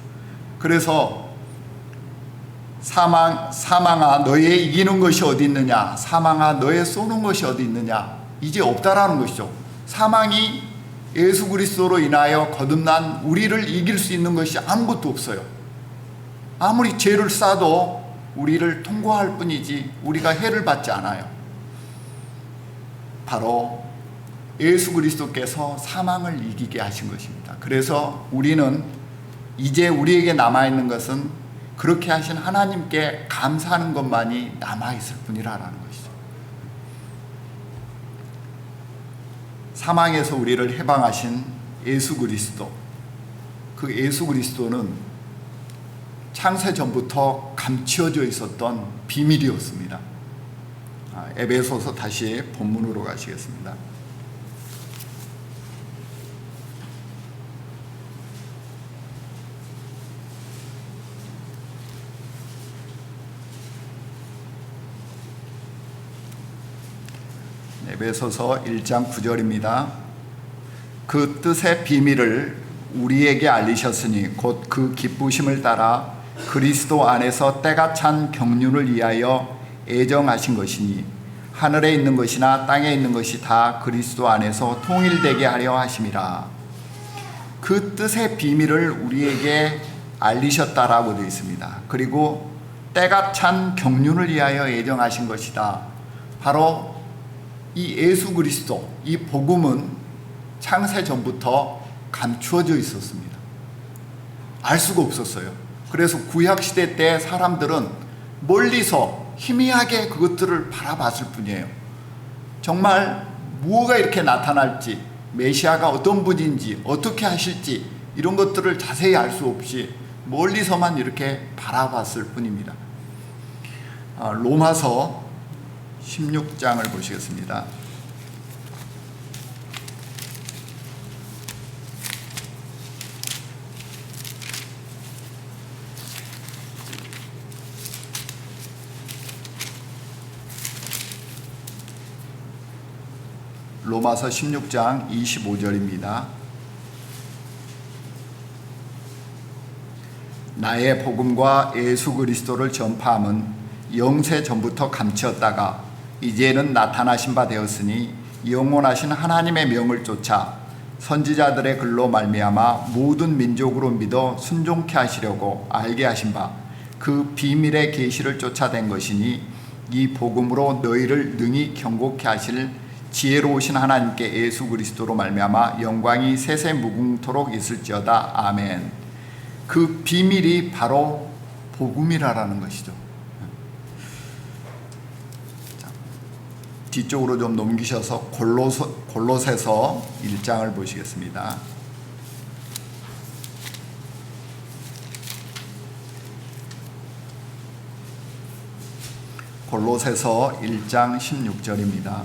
그래서 사망아 너의 이기는 것이 어디 있느냐? 사망아 너의 쏘는 것이 어디 있느냐? 이제 없다라는 것이죠. 사망이 예수 그리스도로 인하여 거듭난 우리를 이길 수 있는 것이 아무것도 없어요. 아무리 죄를 쌓아도 우리를 통과할 뿐이지 우리가 해를 받지 않아요. 바로 예수 그리스도께서 사망을 이기게 하신 것입니다. 그래서 우리는 이제 우리에게 남아있는 것은 그렇게 하신 하나님께 감사하는 것만이 남아있을 뿐이라는 것이죠. 사망에서 우리를 해방하신 예수 그리스도, 그 예수 그리스도는 창세 전부터 감추어져 있었던 비밀이었습니다. 에베소서 다시 본문으로 가시겠습니다. 에베소서 1장 9절입니다. 그 뜻의 비밀을 우리에게 알리셨으니 곧 그 기쁘심을 따라 그리스도 안에서 때가 찬 경륜을 위하여 애정하신 것이니 하늘에 있는 것이나 땅에 있는 것이 다 그리스도 안에서 통일되게 하려 하심이라. 그 뜻의 비밀을 우리에게 알리셨다라고 되어 있습니다. 그리고 때가 찬 경륜을 위하여 애정하신 것이다. 바로 이 예수 그리스도, 이 복음은 창세 전부터 감추어져 있었습니다. 알 수가 없었어요. 그래서 구약시대 때 사람들은 멀리서 희미하게 그것들을 바라봤을 뿐이에요. 정말 무엇가 이렇게 나타날지, 메시아가 어떤 분인지, 어떻게 하실지 이런 것들을 자세히 알 수 없이 멀리서만 이렇게 바라봤을 뿐입니다. 로마서 16장을 보시겠습니다. 로마서 16장 25절입니다. 나의 복음과 예수 그리스도를 전파함은 영세 전부터 감추었다가 이제는 나타나신 바 되었으니 영원하신 하나님의 명을 쫓아 선지자들의 글로 말미암아 모든 민족으로 믿어 순종케 하시려고 알게 하신 바 그 비밀의 계시를 쫓아낸 것이니 이 복음으로 너희를 능히 경고케 하실 지혜로우신 하나님께 예수 그리스도로 말미암아 영광이 세세 무궁토록 있을지어다. 아멘. 그 비밀이 바로 복음이라는 것이죠. 자, 뒤쪽으로 좀 넘기셔서 골로새서 1장을 보시겠습니다. 골로새서 1장 16절입니다.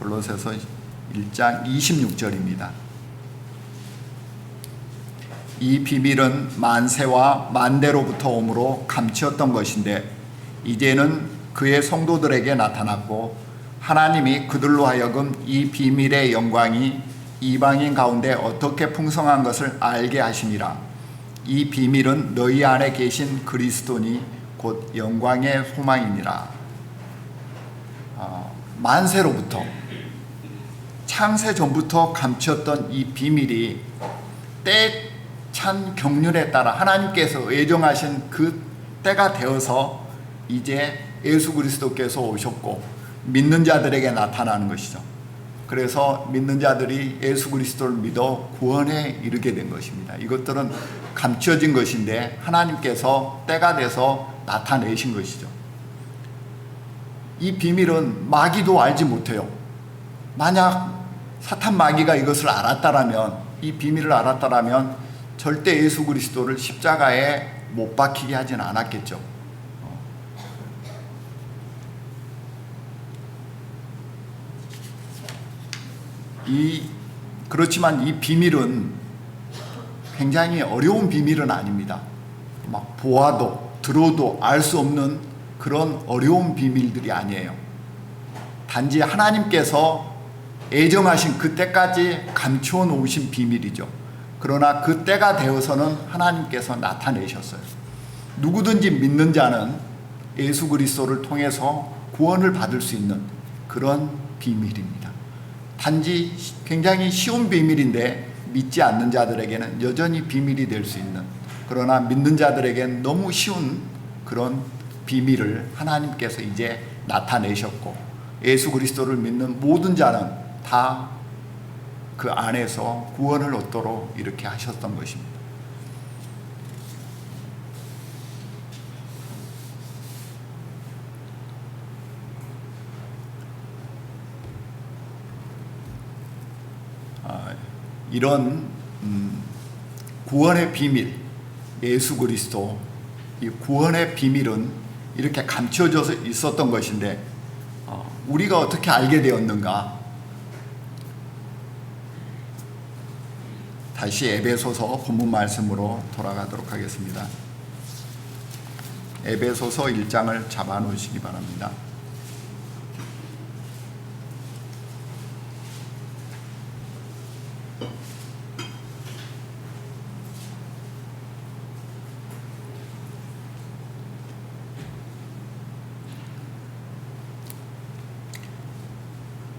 골로새서 1장 26절입니다. 이 비밀은 만세와 만대로부터 오므로 감추었던 것인데 이제는 그의 성도들에게 나타났고 하나님이 그들로 하여금 이 비밀의 영광이 이방인 가운데 어떻게 풍성한 것을 알게 하심이라. 이 비밀은 너희 안에 계신 그리스도니 곧 영광의 소망이니라. 만세로부터 창세 전부터 감추었던 이 비밀이 때 찬 경륜에 따라 하나님께서 예정하신 그 때가 되어서 이제 예수 그리스도께서 오셨고 믿는 자들에게 나타나는 것이죠. 그래서 믿는 자들이 예수 그리스도를 믿어 구원에 이르게 된 것입니다. 이것들은 감추어진 것인데 하나님께서 때가 돼서 나타내신 것이죠. 이 비밀은 마귀도 알지 못해요. 만약 사탄 마귀가 이것을 알았다라면, 이 비밀을 알았다라면 절대 예수 그리스도를 십자가에 못 박히게 하진 않았겠죠. 그렇지만 이 비밀은 굉장히 어려운 비밀은 아닙니다. 막 보아도 들어도 알 수 없는 그런 어려운 비밀들이 아니에요. 단지 하나님께서 애정하신 그때까지 감추어 놓으신 비밀이죠. 그러나 그 때가 되어서는 하나님께서 나타내셨어요. 누구든지 믿는 자는 예수 그리스도를 통해서 구원을 받을 수 있는 그런 비밀입니다. 단지 굉장히 쉬운 비밀인데 믿지 않는 자들에게는 여전히 비밀이 될 수 있는, 그러나 믿는 자들에게는 너무 쉬운 그런 비밀을 하나님께서 이제 나타내셨고 예수 그리스도를 믿는 모든 자는 다 그 안에서 구원을 얻도록 이렇게 하셨던 것입니다. 이런 구원의 비밀, 예수 그리스도, 이 구원의 비밀은 이렇게 감춰져 있었던 것인데 우리가 어떻게 알게 되었는가? 다시 에베소서 본문 말씀으로 돌아가도록 하겠습니다. 에베소서 1장을 잡아 놓으시기 바랍니다.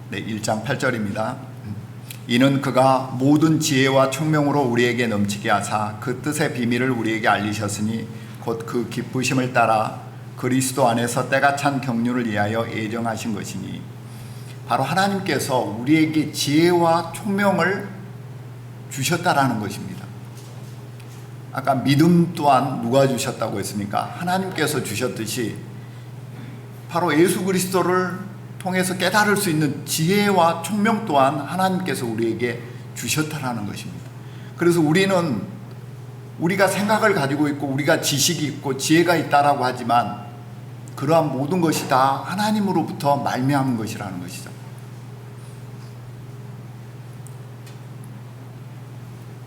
네, 1장 8절입니다. 이는 그가 모든 지혜와 총명으로 우리에게 넘치게 하사 그 뜻의 비밀을 우리에게 알리셨으니 곧 그 기쁘심을 따라 그리스도 안에서 때가 찬 경륜을 위하여 예정하신 것이니, 바로 하나님께서 우리에게 지혜와 총명을 주셨다라는 것입니다. 아까 믿음 또한 누가 주셨다고 했습니까? 하나님께서 주셨듯이 바로 예수 그리스도를 통해서 깨달을 수 있는 지혜와 총명 또한 하나님께서 우리에게 주셨다라는 것입니다. 그래서 우리가 생각을 가지고 있고 우리가 지식이 있고 지혜가 있다라고 하지만 그러한 모든 것이 다 하나님으로부터 말미암은 것이라는 것이죠.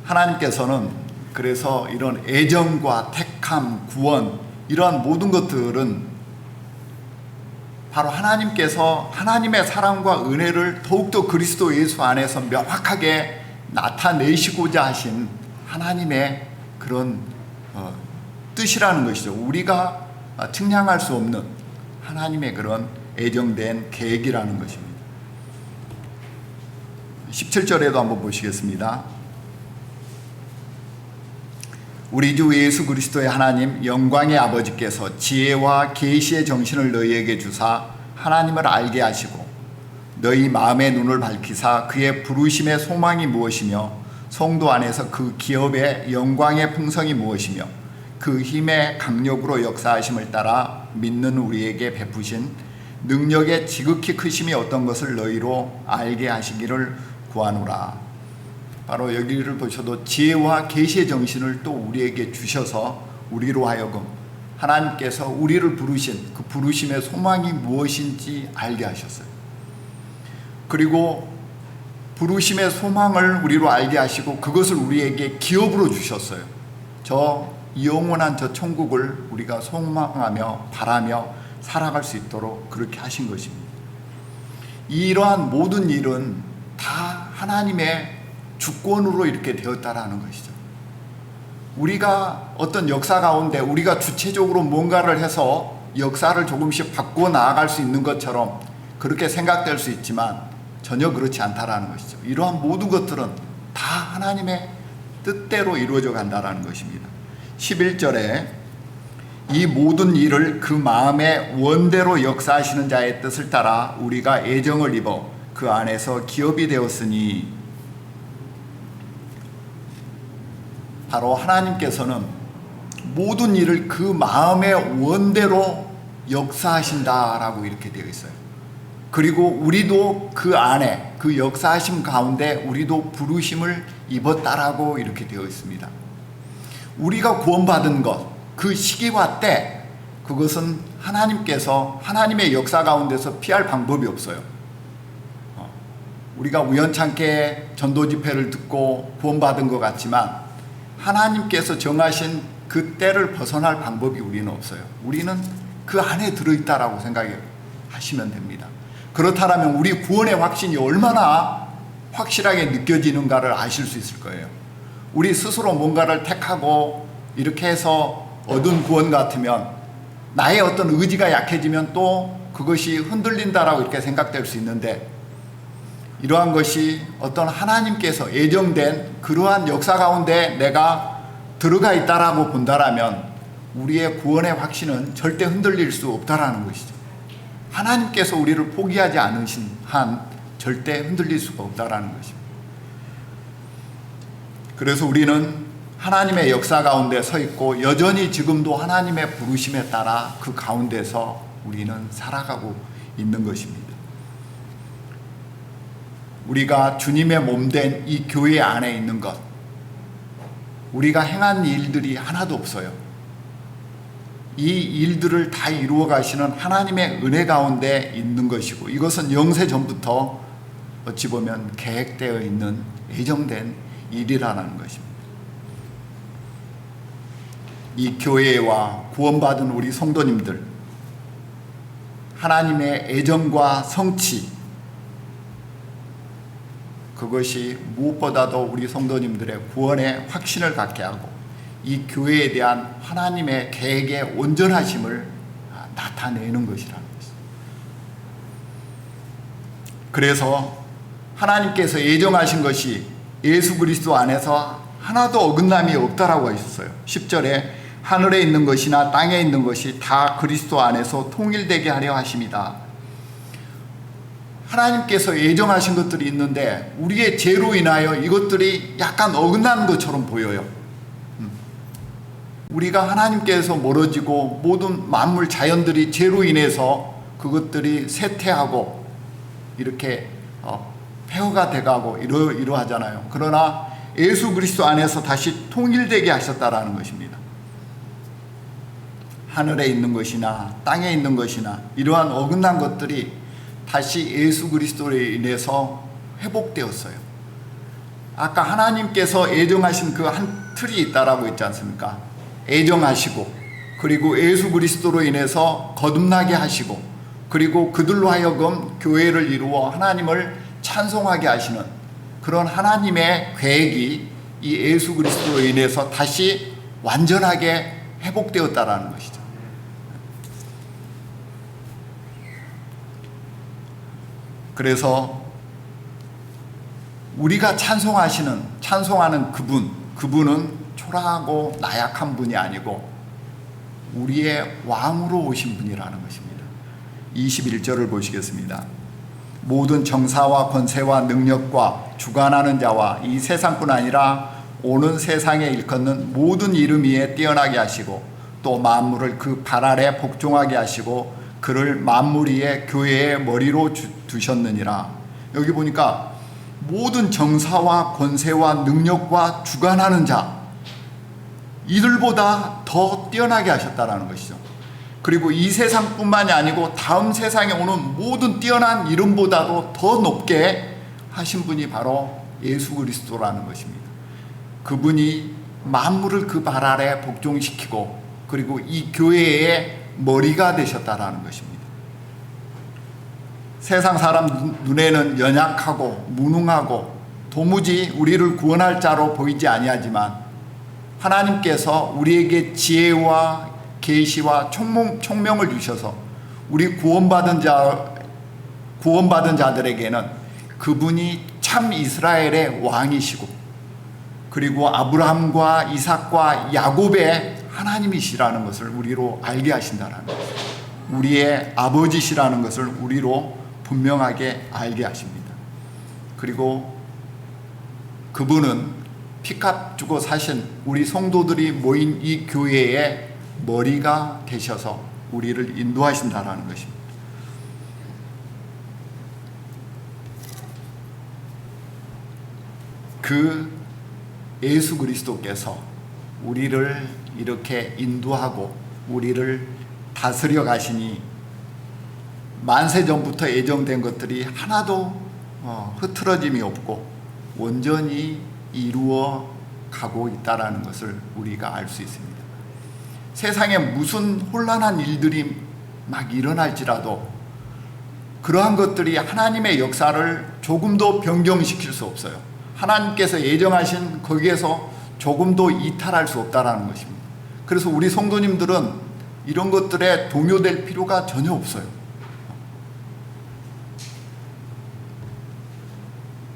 하나님께서는 그래서 이런 애정과 택함, 구원, 이러한 모든 것들은 바로 하나님께서 하나님의 사랑과 은혜를 더욱더 그리스도 예수 안에서 명확하게 나타내시고자 하신 하나님의 그런 뜻이라는 것이죠. 우리가 측량할 수 없는 하나님의 그런 애정된 계획이라는 것입니다. 17절에도 한번 보시겠습니다. 우리 주 예수 그리스도의 하나님 영광의 아버지께서 지혜와 계시의 정신을 너희에게 주사 하나님을 알게 하시고 너희 마음의 눈을 밝히사 그의 부르심의 소망이 무엇이며 성도 안에서 그 기업의 영광의 풍성이 무엇이며 그 힘의 강력으로 역사하심을 따라 믿는 우리에게 베푸신 능력의 지극히 크심이 어떤 것을 너희로 알게 하시기를 구하노라. 바로 여기를 보셔도 지혜와 계시의 정신을 또 우리에게 주셔서 우리로 하여금 하나님께서 우리를 부르신 그 부르심의 소망이 무엇인지 알게 하셨어요. 그리고 부르심의 소망을 우리로 알게 하시고 그것을 우리에게 기업으로 주셨어요. 저 영원한 저 천국을 우리가 소망하며 바라며 살아갈 수 있도록 그렇게 하신 것입니다. 이러한 모든 일은 다 하나님의 주권으로 이렇게 되었다라는 것이죠. 우리가 어떤 역사 가운데 우리가 주체적으로 뭔가를 해서 역사를 조금씩 바꾸어 나아갈 수 있는 것처럼 그렇게 생각될 수 있지만 전혀 그렇지 않다라는 것이죠. 이러한 모든 것들은 다 하나님의 뜻대로 이루어져 간다라는 것입니다. 11절에 이 모든 일을 그 마음의 원대로 역사하시는 자의 뜻을 따라 우리가 애정을 입어 그 안에서 기업이 되었으니, 바로 하나님께서는 모든 일을 그 마음의 원대로 역사하신다라고 이렇게 되어 있어요. 그리고 우리도 그 안에 그 역사하심 가운데 우리도 부르심을 입었다라고 이렇게 되어 있습니다. 우리가 구원받은 것, 그 시기와 때, 그것은 하나님께서 하나님의 역사 가운데서 피할 방법이 없어요. 우리가 우연찮게 전도 집회를 듣고 구원받은 것 같지만 하나님께서 정하신 그 때를 벗어날 방법이 우리는 없어요. 우리는 그 안에 들어있다라고 생각하시면 됩니다. 그렇다면 우리 구원의 확신이 얼마나 확실하게 느껴지는가를 아실 수 있을 거예요. 우리 스스로 뭔가를 택하고 이렇게 해서 얻은 구원 같으면 나의 어떤 의지가 약해지면 또 그것이 흔들린다라고 이렇게 생각될 수 있는데, 이러한 것이 어떤 하나님께서 예정된 그러한 역사 가운데 내가 들어가 있다라고 본다라면 우리의 구원의 확신은 절대 흔들릴 수 없다라는 것이죠. 하나님께서 우리를 포기하지 않으신 한 절대 흔들릴 수가 없다라는 것입니다. 그래서 우리는 하나님의 역사 가운데 서 있고 여전히 지금도 하나님의 부르심에 따라 그 가운데서 우리는 살아가고 있는 것입니다. 우리가 주님의 몸된 이 교회 안에 있는 것, 우리가 행한 일들이 하나도 없어요. 이 일들을 다 이루어 가시는 하나님의 은혜 가운데 있는 것이고, 이것은 영세 전부터 어찌 보면 계획되어 있는 예정된 일이라는 것입니다. 이 교회와 구원받은 우리 성도님들, 하나님의 애정과 성취, 그것이 무엇보다도 우리 성도님들의 구원의 확신을 갖게 하고 이 교회에 대한 하나님의 계획의 온전하심을 나타내는 것이라는 것입니다. 그래서 하나님께서 예정하신 것이 예수 그리스도 안에서 하나도 어긋남이 없다라고 하셨어요. 10절에 하늘에 있는 것이나 땅에 있는 것이 다 그리스도 안에서 통일되게 하려 하심이다. 하나님께서 예정하신 것들이 있는데 우리의 죄로 인하여 이것들이 약간 어긋나는 것처럼 보여요. 우리가 하나님께서 멀어지고 모든 만물 자연들이 죄로 인해서 그것들이 쇠퇴하고 이렇게 폐허가 돼가고 이러하잖아요. 그러나 예수 그리스도 안에서 다시 통일되게 하셨다라는 것입니다. 하늘에 있는 것이나 땅에 있는 것이나 이러한 어긋난 것들이 다시 예수 그리스도로 인해서 회복되었어요. 아까 하나님께서 애정하신 그 한 틀이 있다라고 했지 않습니까? 애정하시고 그리고 예수 그리스도로 인해서 거듭나게 하시고 그리고 그들로 하여금 교회를 이루어 하나님을 찬송하게 하시는 그런 하나님의 계획이 이 예수 그리스도로 인해서 다시 완전하게 회복되었다라는 것이죠. 그래서 우리가 찬송하는 그분은 초라하고 나약한 분이 아니고 우리의 왕으로 오신 분이라는 것입니다. 21절을 보시겠습니다. 모든 정사와 권세와 능력과 주관하는 자와 이 세상뿐 아니라 오는 세상에 일컫는 모든 이름 위에 뛰어나게 하시고 또 만물을 그 발 아래 복종하게 하시고 그를 만물 위에 교회의 머리로 두셨느니라. 여기 보니까 모든 정사와 권세와 능력과 주관하는 자, 이들보다 더 뛰어나게 하셨다라는 것이죠. 그리고 이 세상뿐만이 아니고 다음 세상에 오는 모든 뛰어난 이름보다도 더 높게 하신 분이 바로 예수 그리스도라는 것입니다. 그분이 만물을 그 발 아래 복종시키고 그리고 이 교회의 머리가 되셨다라는 것입니다. 세상 사람 눈에는 연약하고 무능하고 도무지 우리를 구원할 자로 보이지 아니하지만 하나님께서 우리에게 지혜와 계시와 총명을 주셔서 우리 구원받은 자들에게는 그분이 참 이스라엘의 왕이시고 그리고 아브라함과 이삭과 야곱의 하나님이시라는 것을 우리로 알게 하신다는 것, 우리의 아버지시라는 것을 우리로 분명하게 알게 하십니다. 그리고 그분은 피값 주고 사신 우리 성도들이 모인 이 교회의 머리가 되셔서 우리를 인도하신다는 것입니다. 그 예수 그리스도께서 우리를 이렇게 인도하고 우리를 다스려 가시니 만세 전부터 예정된 것들이 하나도 흐트러짐이 없고 온전히 이루어 가고 있다는 것을 우리가 알 수 있습니다. 세상에 무슨 혼란한 일들이 막 일어날지라도 그러한 것들이 하나님의 역사를 조금도 변경시킬 수 없어요. 하나님께서 예정하신 거기에서 조금도 이탈할 수 없다는 것입니다. 그래서 우리 성도님들은 이런 것들에 동요될 필요가 전혀 없어요.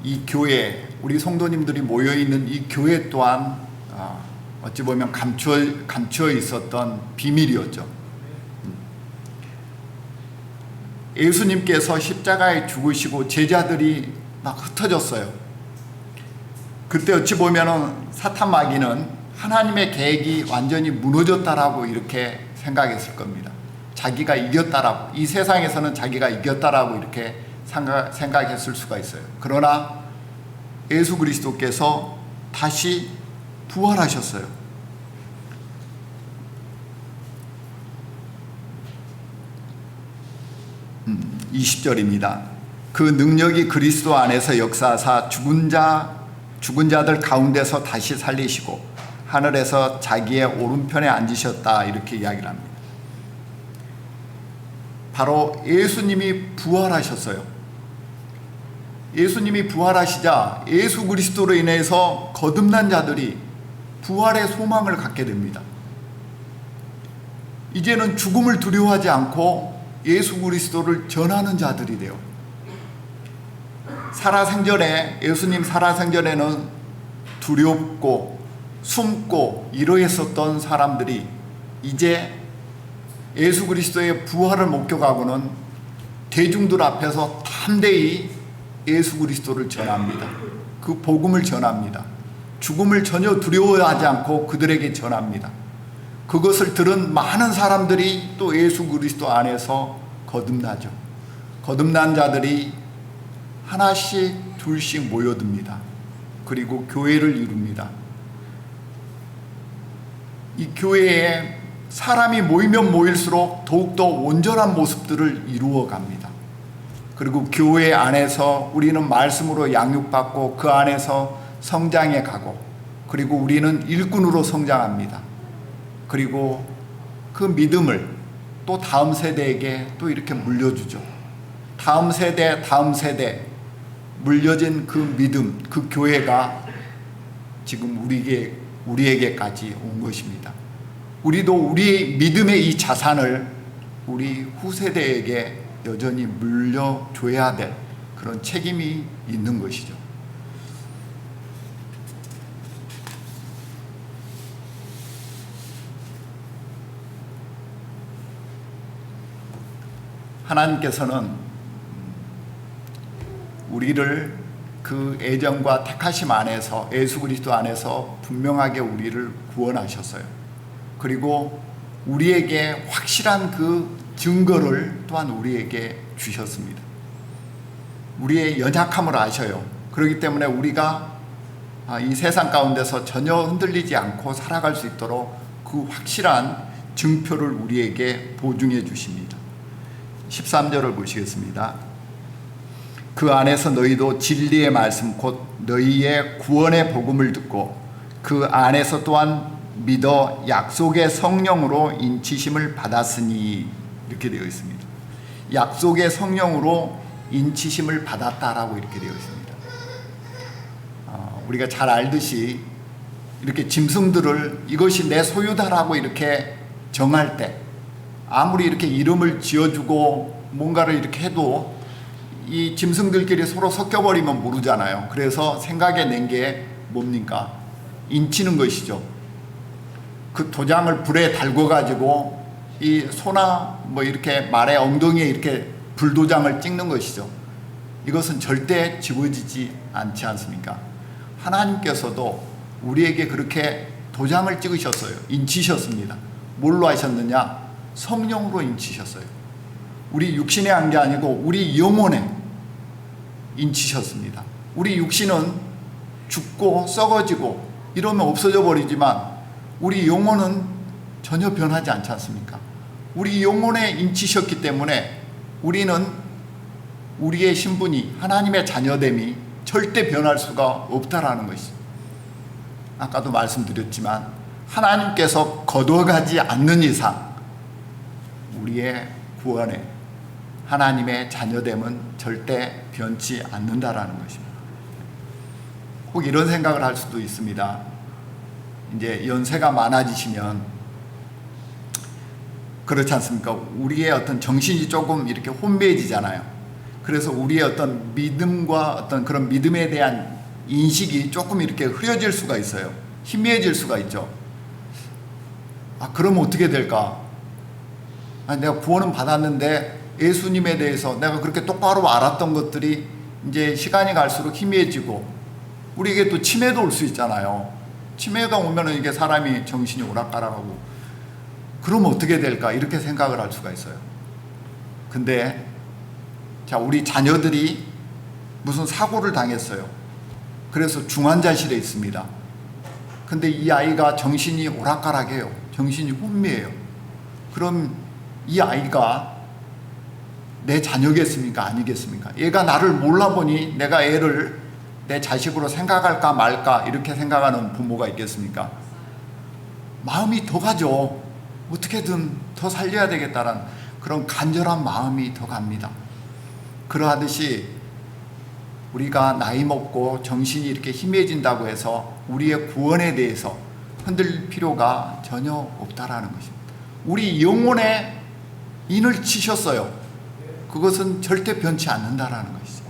이 교회, 우리 성도님들이 모여있는 이 교회 또한 어찌 보면 감추어 있었던 비밀이었죠. 예수님께서 십자가에 죽으시고 제자들이 막 흩어졌어요. 그때 어찌 보면 사탄 마귀는 하나님의 계획이 완전히 무너졌다라고 이렇게 생각했을 겁니다. 자기가 이겼다라고, 이 세상에서는 자기가 이겼다라고 이렇게 생각했을 수가 있어요. 그러나 예수 그리스도께서 다시 부활하셨어요. 20절입니다. 그 능력이 그리스도 안에서 역사하사 죽은 자들 가운데서 다시 살리시고 하늘에서 자기의 오른편에 앉으셨다 이렇게 이야기를 합니다. 바로 예수님이 부활하셨어요. 예수님이 부활하시자 예수 그리스도로 인해서 거듭난 자들이 부활의 소망을 갖게 됩니다. 이제는 죽음을 두려워하지 않고 예수 그리스도를 전하는 자들이 돼요. 살아생전에, 예수님 살아생전에는 두렵고 숨고 이러했었던 사람들이 이제 예수 그리스도의 부활을 목격하고는 대중들 앞에서 담대히 예수 그리스도를 전합니다. 그 복음을 전합니다. 죽음을 전혀 두려워하지 않고 그들에게 전합니다. 그것을 들은 많은 사람들이 또 예수 그리스도 안에서 거듭나죠. 거듭난 자들이 하나씩 둘씩 모여듭니다. 그리고 교회를 이룹니다. 이 교회에 사람이 모이면 모일수록 더욱더 온전한 모습들을 이루어 갑니다. 그리고 교회 안에서 우리는 말씀으로 양육받고 그 안에서 성장해 가고, 그리고 우리는 일꾼으로 성장합니다. 그리고 그 믿음을 또 다음 세대에게 또 이렇게 물려주죠. 다음 세대 물려진 그 믿음, 그 교회가 지금 우리에게까지 온 것입니다. 우리도 우리의 믿음의 이 자산을 우리 후세대에게 여전히 물려줘야 될 그런 책임이 있는 것이죠. 하나님께서는 우리를 그 애정과 택하심 안에서, 예수 그리스도 안에서 분명하게 우리를 구원하셨어요. 그리고 우리에게 확실한 그 증거를 또한 우리에게 주셨습니다. 우리의 연약함을 아셔요. 그렇기 때문에 우리가 이 세상 가운데서 전혀 흔들리지 않고 살아갈 수 있도록 그 확실한 증표를 우리에게 보증해 주십니다. 13절을 보시겠습니다. 그 안에서 너희도 진리의 말씀 곧 너희의 구원의 복음을 듣고 그 안에서 또한 믿어 약속의 성령으로 인치심을 받았으니, 이렇게 되어 있습니다. 약속의 성령으로 인치심을 받았다라고 이렇게 되어 있습니다. 우리가 잘 알듯이 이렇게 짐승들을 이것이 내 소유다라고 이렇게 정할 때, 아무리 이렇게 이름을 지어주고 뭔가를 이렇게 해도 이 짐승들끼리 서로 섞여버리면 모르잖아요. 그래서 생각해 낸 게 뭡니까? 인치는 것이죠. 그 도장을 불에 달궈가지고 이 소나 뭐 이렇게 말의 엉덩이에 이렇게 불도장을 찍는 것이죠. 이것은 절대 지워지지 않지 않습니까? 하나님께서도 우리에게 그렇게 도장을 찍으셨어요. 인치셨습니다. 뭘로 하셨느냐? 성령으로 인치셨어요. 우리 육신에 한 게 아니고 우리 영혼에 인치셨습니다. 우리 육신은 죽고 썩어지고 이러면 없어져 버리지만 우리 영혼은 전혀 변하지 않지 않습니까? 우리 영혼에 인치셨기 때문에 우리는 우리의 신분이, 하나님의 자녀됨이 절대 변할 수가 없다라는 것이죠. 아까도 말씀드렸지만 하나님께서 거둬가지 않는 이상 우리의 구원에, 하나님의 자녀됨은 절대 변치 않는다라는 것입니다. 혹 이런 생각을 할 수도 있습니다. 이제 연세가 많아지시면 그렇지 않습니까? 우리의 어떤 정신이 조금 이렇게 혼미해지잖아요. 그래서 우리의 어떤 믿음과 어떤 그런 믿음에 대한 인식이 조금 이렇게 흐려질 수가 있어요. 희미해질 수가 있죠. 그러면 어떻게 될까? 내가 구원은 받았는데 예수님에 대해서 내가 그렇게 똑바로 알았던 것들이 이제 시간이 갈수록 희미해지고 우리에게 또 치매도 올 수 있잖아요. 치매가 오면은 이게 사람이 정신이 오락가락하고, 그러면 어떻게 될까? 이렇게 생각을 할 수가 있어요. 근데 자, 우리 자녀들이 무슨 사고를 당했어요. 그래서 중환자실에 있습니다. 근데 이 아이가 정신이 오락가락해요. 정신이 혼미해요. 그럼 이 아이가 내 자녀겠습니까? 아니겠습니까? 얘가 나를 몰라보니 내가 애를 내 자식으로 생각할까 말까 이렇게 생각하는 부모가 있겠습니까? 마음이 더 가죠. 어떻게든 더 살려야 되겠다는 그런 간절한 마음이 더 갑니다. 그러하듯이 우리가 나이 먹고 정신이 이렇게 희미해진다고 해서 우리의 구원에 대해서 흔들릴 필요가 전혀 없다라는 것입니다. 우리 영혼에 인을 치셨어요. 그것은 절대 변치 않는다라는 것이죠.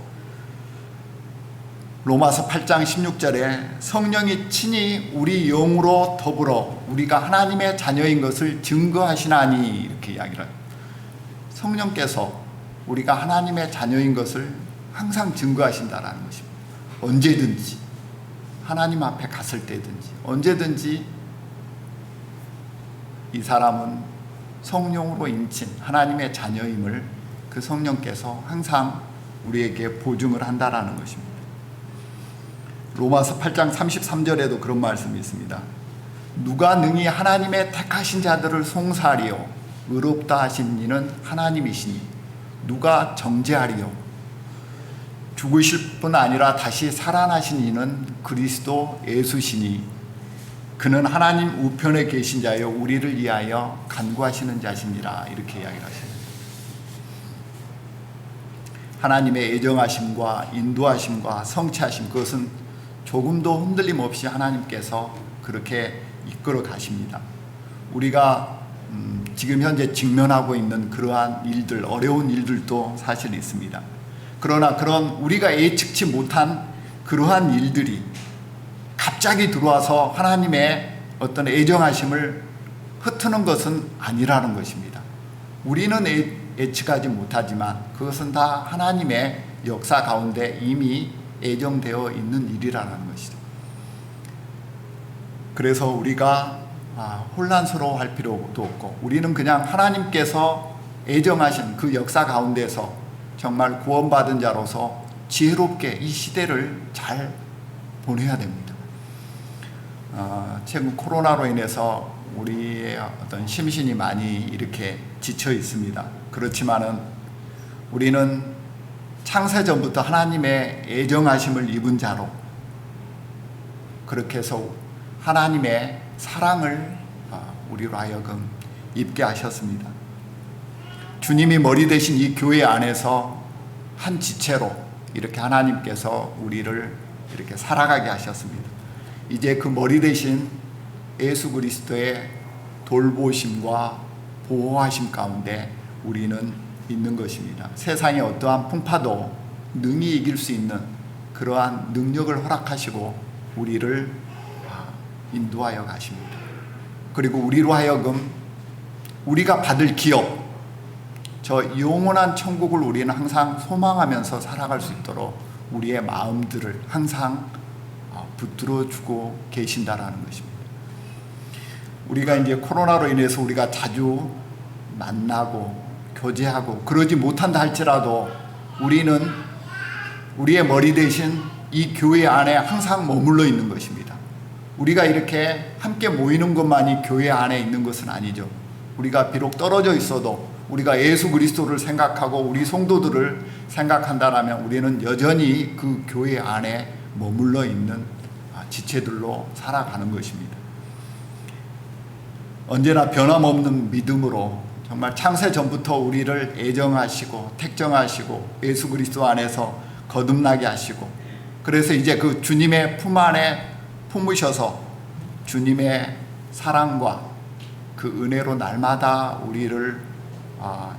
로마서 8장 16절에 성령이 친히 우리 영으로 더불어 우리가 하나님의 자녀인 것을 증거하시나니 이렇게 이야기를 합니다. 성령께서 우리가 하나님의 자녀인 것을 항상 증거하신다라는 것입니다. 언제든지 하나님 앞에 갔을 때든지 언제든지 이 사람은 성령으로 인친 하나님의 자녀임을 그 성령께서 항상 우리에게 보증을 한다라는 것입니다. 로마서 8장 33절에도 그런 말씀이 있습니다. 누가 능히 하나님의 택하신 자들을 송사하리요 의롭다 하신 이는 하나님이시니 누가 정죄하리요 죽으실 뿐 아니라 다시 살아나신 이는 그리스도 예수시니 그는 하나님 우편에 계신 자여 우리를 위하여 간구하시는 자시니라 이렇게 이야기를 하십니다. 하나님의 애정하심과 인도하심과 성취하심 그것은 조금도 흔들림 없이 하나님께서 그렇게 이끌어 가십니다. 우리가 지금 현재 직면하고 있는 그러한 일들, 어려운 일들도 사실 있습니다. 그러나 그런 우리가 예측치 못한 그러한 일들이 갑자기 들어와서 하나님의 어떤 애정하심을 흩트는 것은 아니라는 것입니다. 우리는 예측하지 못하지만 그것은 다 하나님의 역사 가운데 이미 예정되어 있는 일이라는 것이죠. 그래서 우리가 혼란스러워할 필요도 없고 우리는 그냥 하나님께서 애정하신 그 역사 가운데서 정말 구원받은 자로서 지혜롭게 이 시대를 잘 보내야 됩니다. 최근 코로나로 인해서 우리의 어떤 심신이 많이 이렇게 지쳐 있습니다. 그렇지만은 우리는 창세전부터 하나님의 애정하심을 입은 자로 그렇게 해서 하나님의 사랑을 우리로 하여금 입게 하셨습니다. 주님이 머리 되신 이 교회 안에서 한 지체로 이렇게 하나님께서 우리를 이렇게 살아가게 하셨습니다. 이제 그 머리 되신 예수 그리스도의 돌보심과 보호하심 가운데 우리는 있는 것입니다. 세상의 어떠한 풍파도 능히 이길 수 있는 그러한 능력을 허락하시고 우리를 인도하여 가십니다. 그리고 우리로 하여금 우리가 받을 기업, 저 영원한 천국을 우리는 항상 소망하면서 살아갈 수 있도록 우리의 마음들을 항상 붙들어 주고 계신다라는 것입니다. 우리가 이제 코로나로 인해서 우리가 자주 만나고 교제하고 그러지 못한다 할지라도 우리는 우리의 머리 대신 이 교회 안에 항상 머물러 있는 것입니다. 우리가 이렇게 함께 모이는 것만이 교회 안에 있는 것은 아니죠. 우리가 비록 떨어져 있어도 우리가 예수 그리스도를 생각하고 우리 성도들을 생각한다라면 우리는 여전히 그 교회 안에 머물러 있는 지체들로 살아가는 것입니다. 언제나 변함없는 믿음으로 정말 창세 전부터 우리를 애정하시고 택정하시고 예수 그리스도 안에서 거듭나게 하시고 그래서 이제 그 주님의 품 안에 품으셔서 주님의 사랑과 그 은혜로 날마다 우리를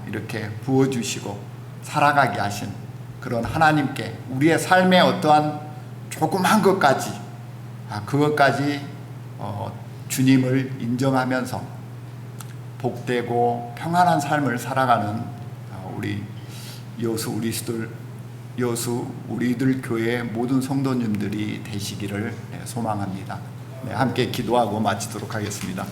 이렇게 부어주시고 살아가게 하신 그런 하나님께 우리의 삶의 어떠한 조그만 것까지 그것까지 주님을 인정하면서 복되고 평안한 삶을 살아가는 우리 여수 우리들 교회 모든 성도님들이 되시기를 소망합니다. 네, 함께 기도하고 마치도록 하겠습니다.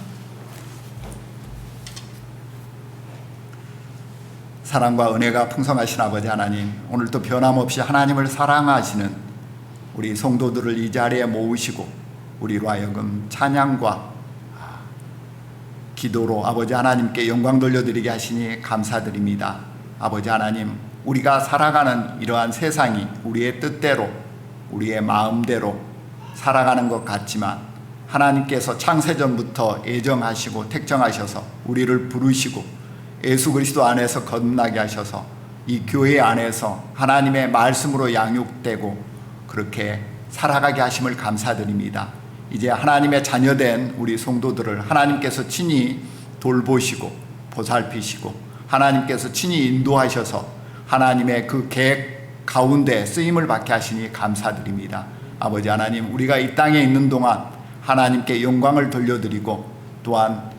사랑과 은혜가 풍성하신 아버지 하나님, 오늘도 변함없이 하나님을 사랑하시는 우리 성도들을 이 자리에 모으시고 우리로 하여금 찬양과 기도로 아버지 하나님께 영광 돌려드리게 하시니 감사드립니다. 아버지 하나님, 우리가 살아가는 이러한 세상이 우리의 뜻대로 우리의 마음대로 살아가는 것 같지만 하나님께서 창세전부터 애정하시고 택정하셔서 우리를 부르시고 예수 그리스도 안에서 거듭나게 하셔서 이 교회 안에서 하나님의 말씀으로 양육되고 그렇게 살아가게 하심을 감사드립니다. 이제 하나님의 자녀된 우리 성도들을 하나님께서 친히 돌보시고 보살피시고 하나님께서 친히 인도하셔서 하나님의 그 계획 가운데 쓰임을 받게 하시니 감사드립니다. 아버지 하나님, 우리가 이 땅에 있는 동안 하나님께 영광을 돌려드리고 또한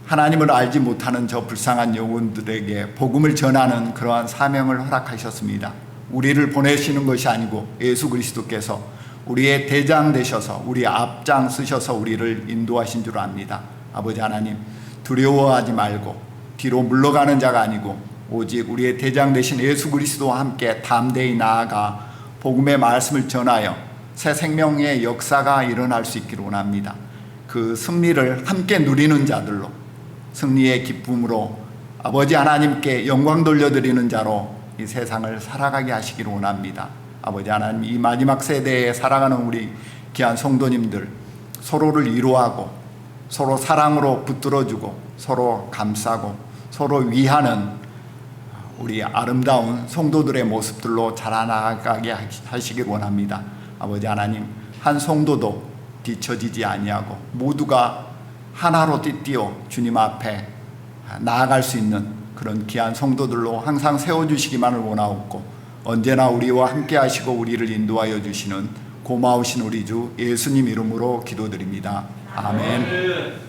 하나님을 알지 못하는 저 불쌍한 영혼들에게 복음을 전하는 그러한 사명을 허락하셨습니다. 우리를 보내시는 것이 아니고 예수 그리스도께서 우리의 대장 되셔서 우리 앞장 쓰셔서 우리를 인도하신 줄 압니다. 아버지 하나님, 두려워하지 말고 뒤로 물러가는 자가 아니고 오직 우리의 대장 되신 예수 그리스도와 함께 담대히 나아가 복음의 말씀을 전하여 새 생명의 역사가 일어날 수 있기를 원합니다. 그 승리를 함께 누리는 자들로, 승리의 기쁨으로 아버지 하나님께 영광 돌려드리는 자로 이 세상을 살아가게 하시기를 원합니다. 아버지 하나님, 이 마지막 세대에 살아가는 우리 귀한 성도님들 서로를 위로하고 서로 사랑으로 붙들어주고 서로 감싸고 서로 위하는 우리 아름다운 성도들의 모습들로 자라나가게 하시길 원합니다. 아버지 하나님, 한 성도도 뒤처지지 아니하고 모두가 하나로 띠띠어 주님 앞에 나아갈 수 있는 그런 귀한 성도들로 항상 세워주시기만을 원하옵고 언제나 우리와 함께 하시고 우리를 인도하여 주시는 고마우신 우리 주 예수님 이름으로 기도드립니다. 아멘.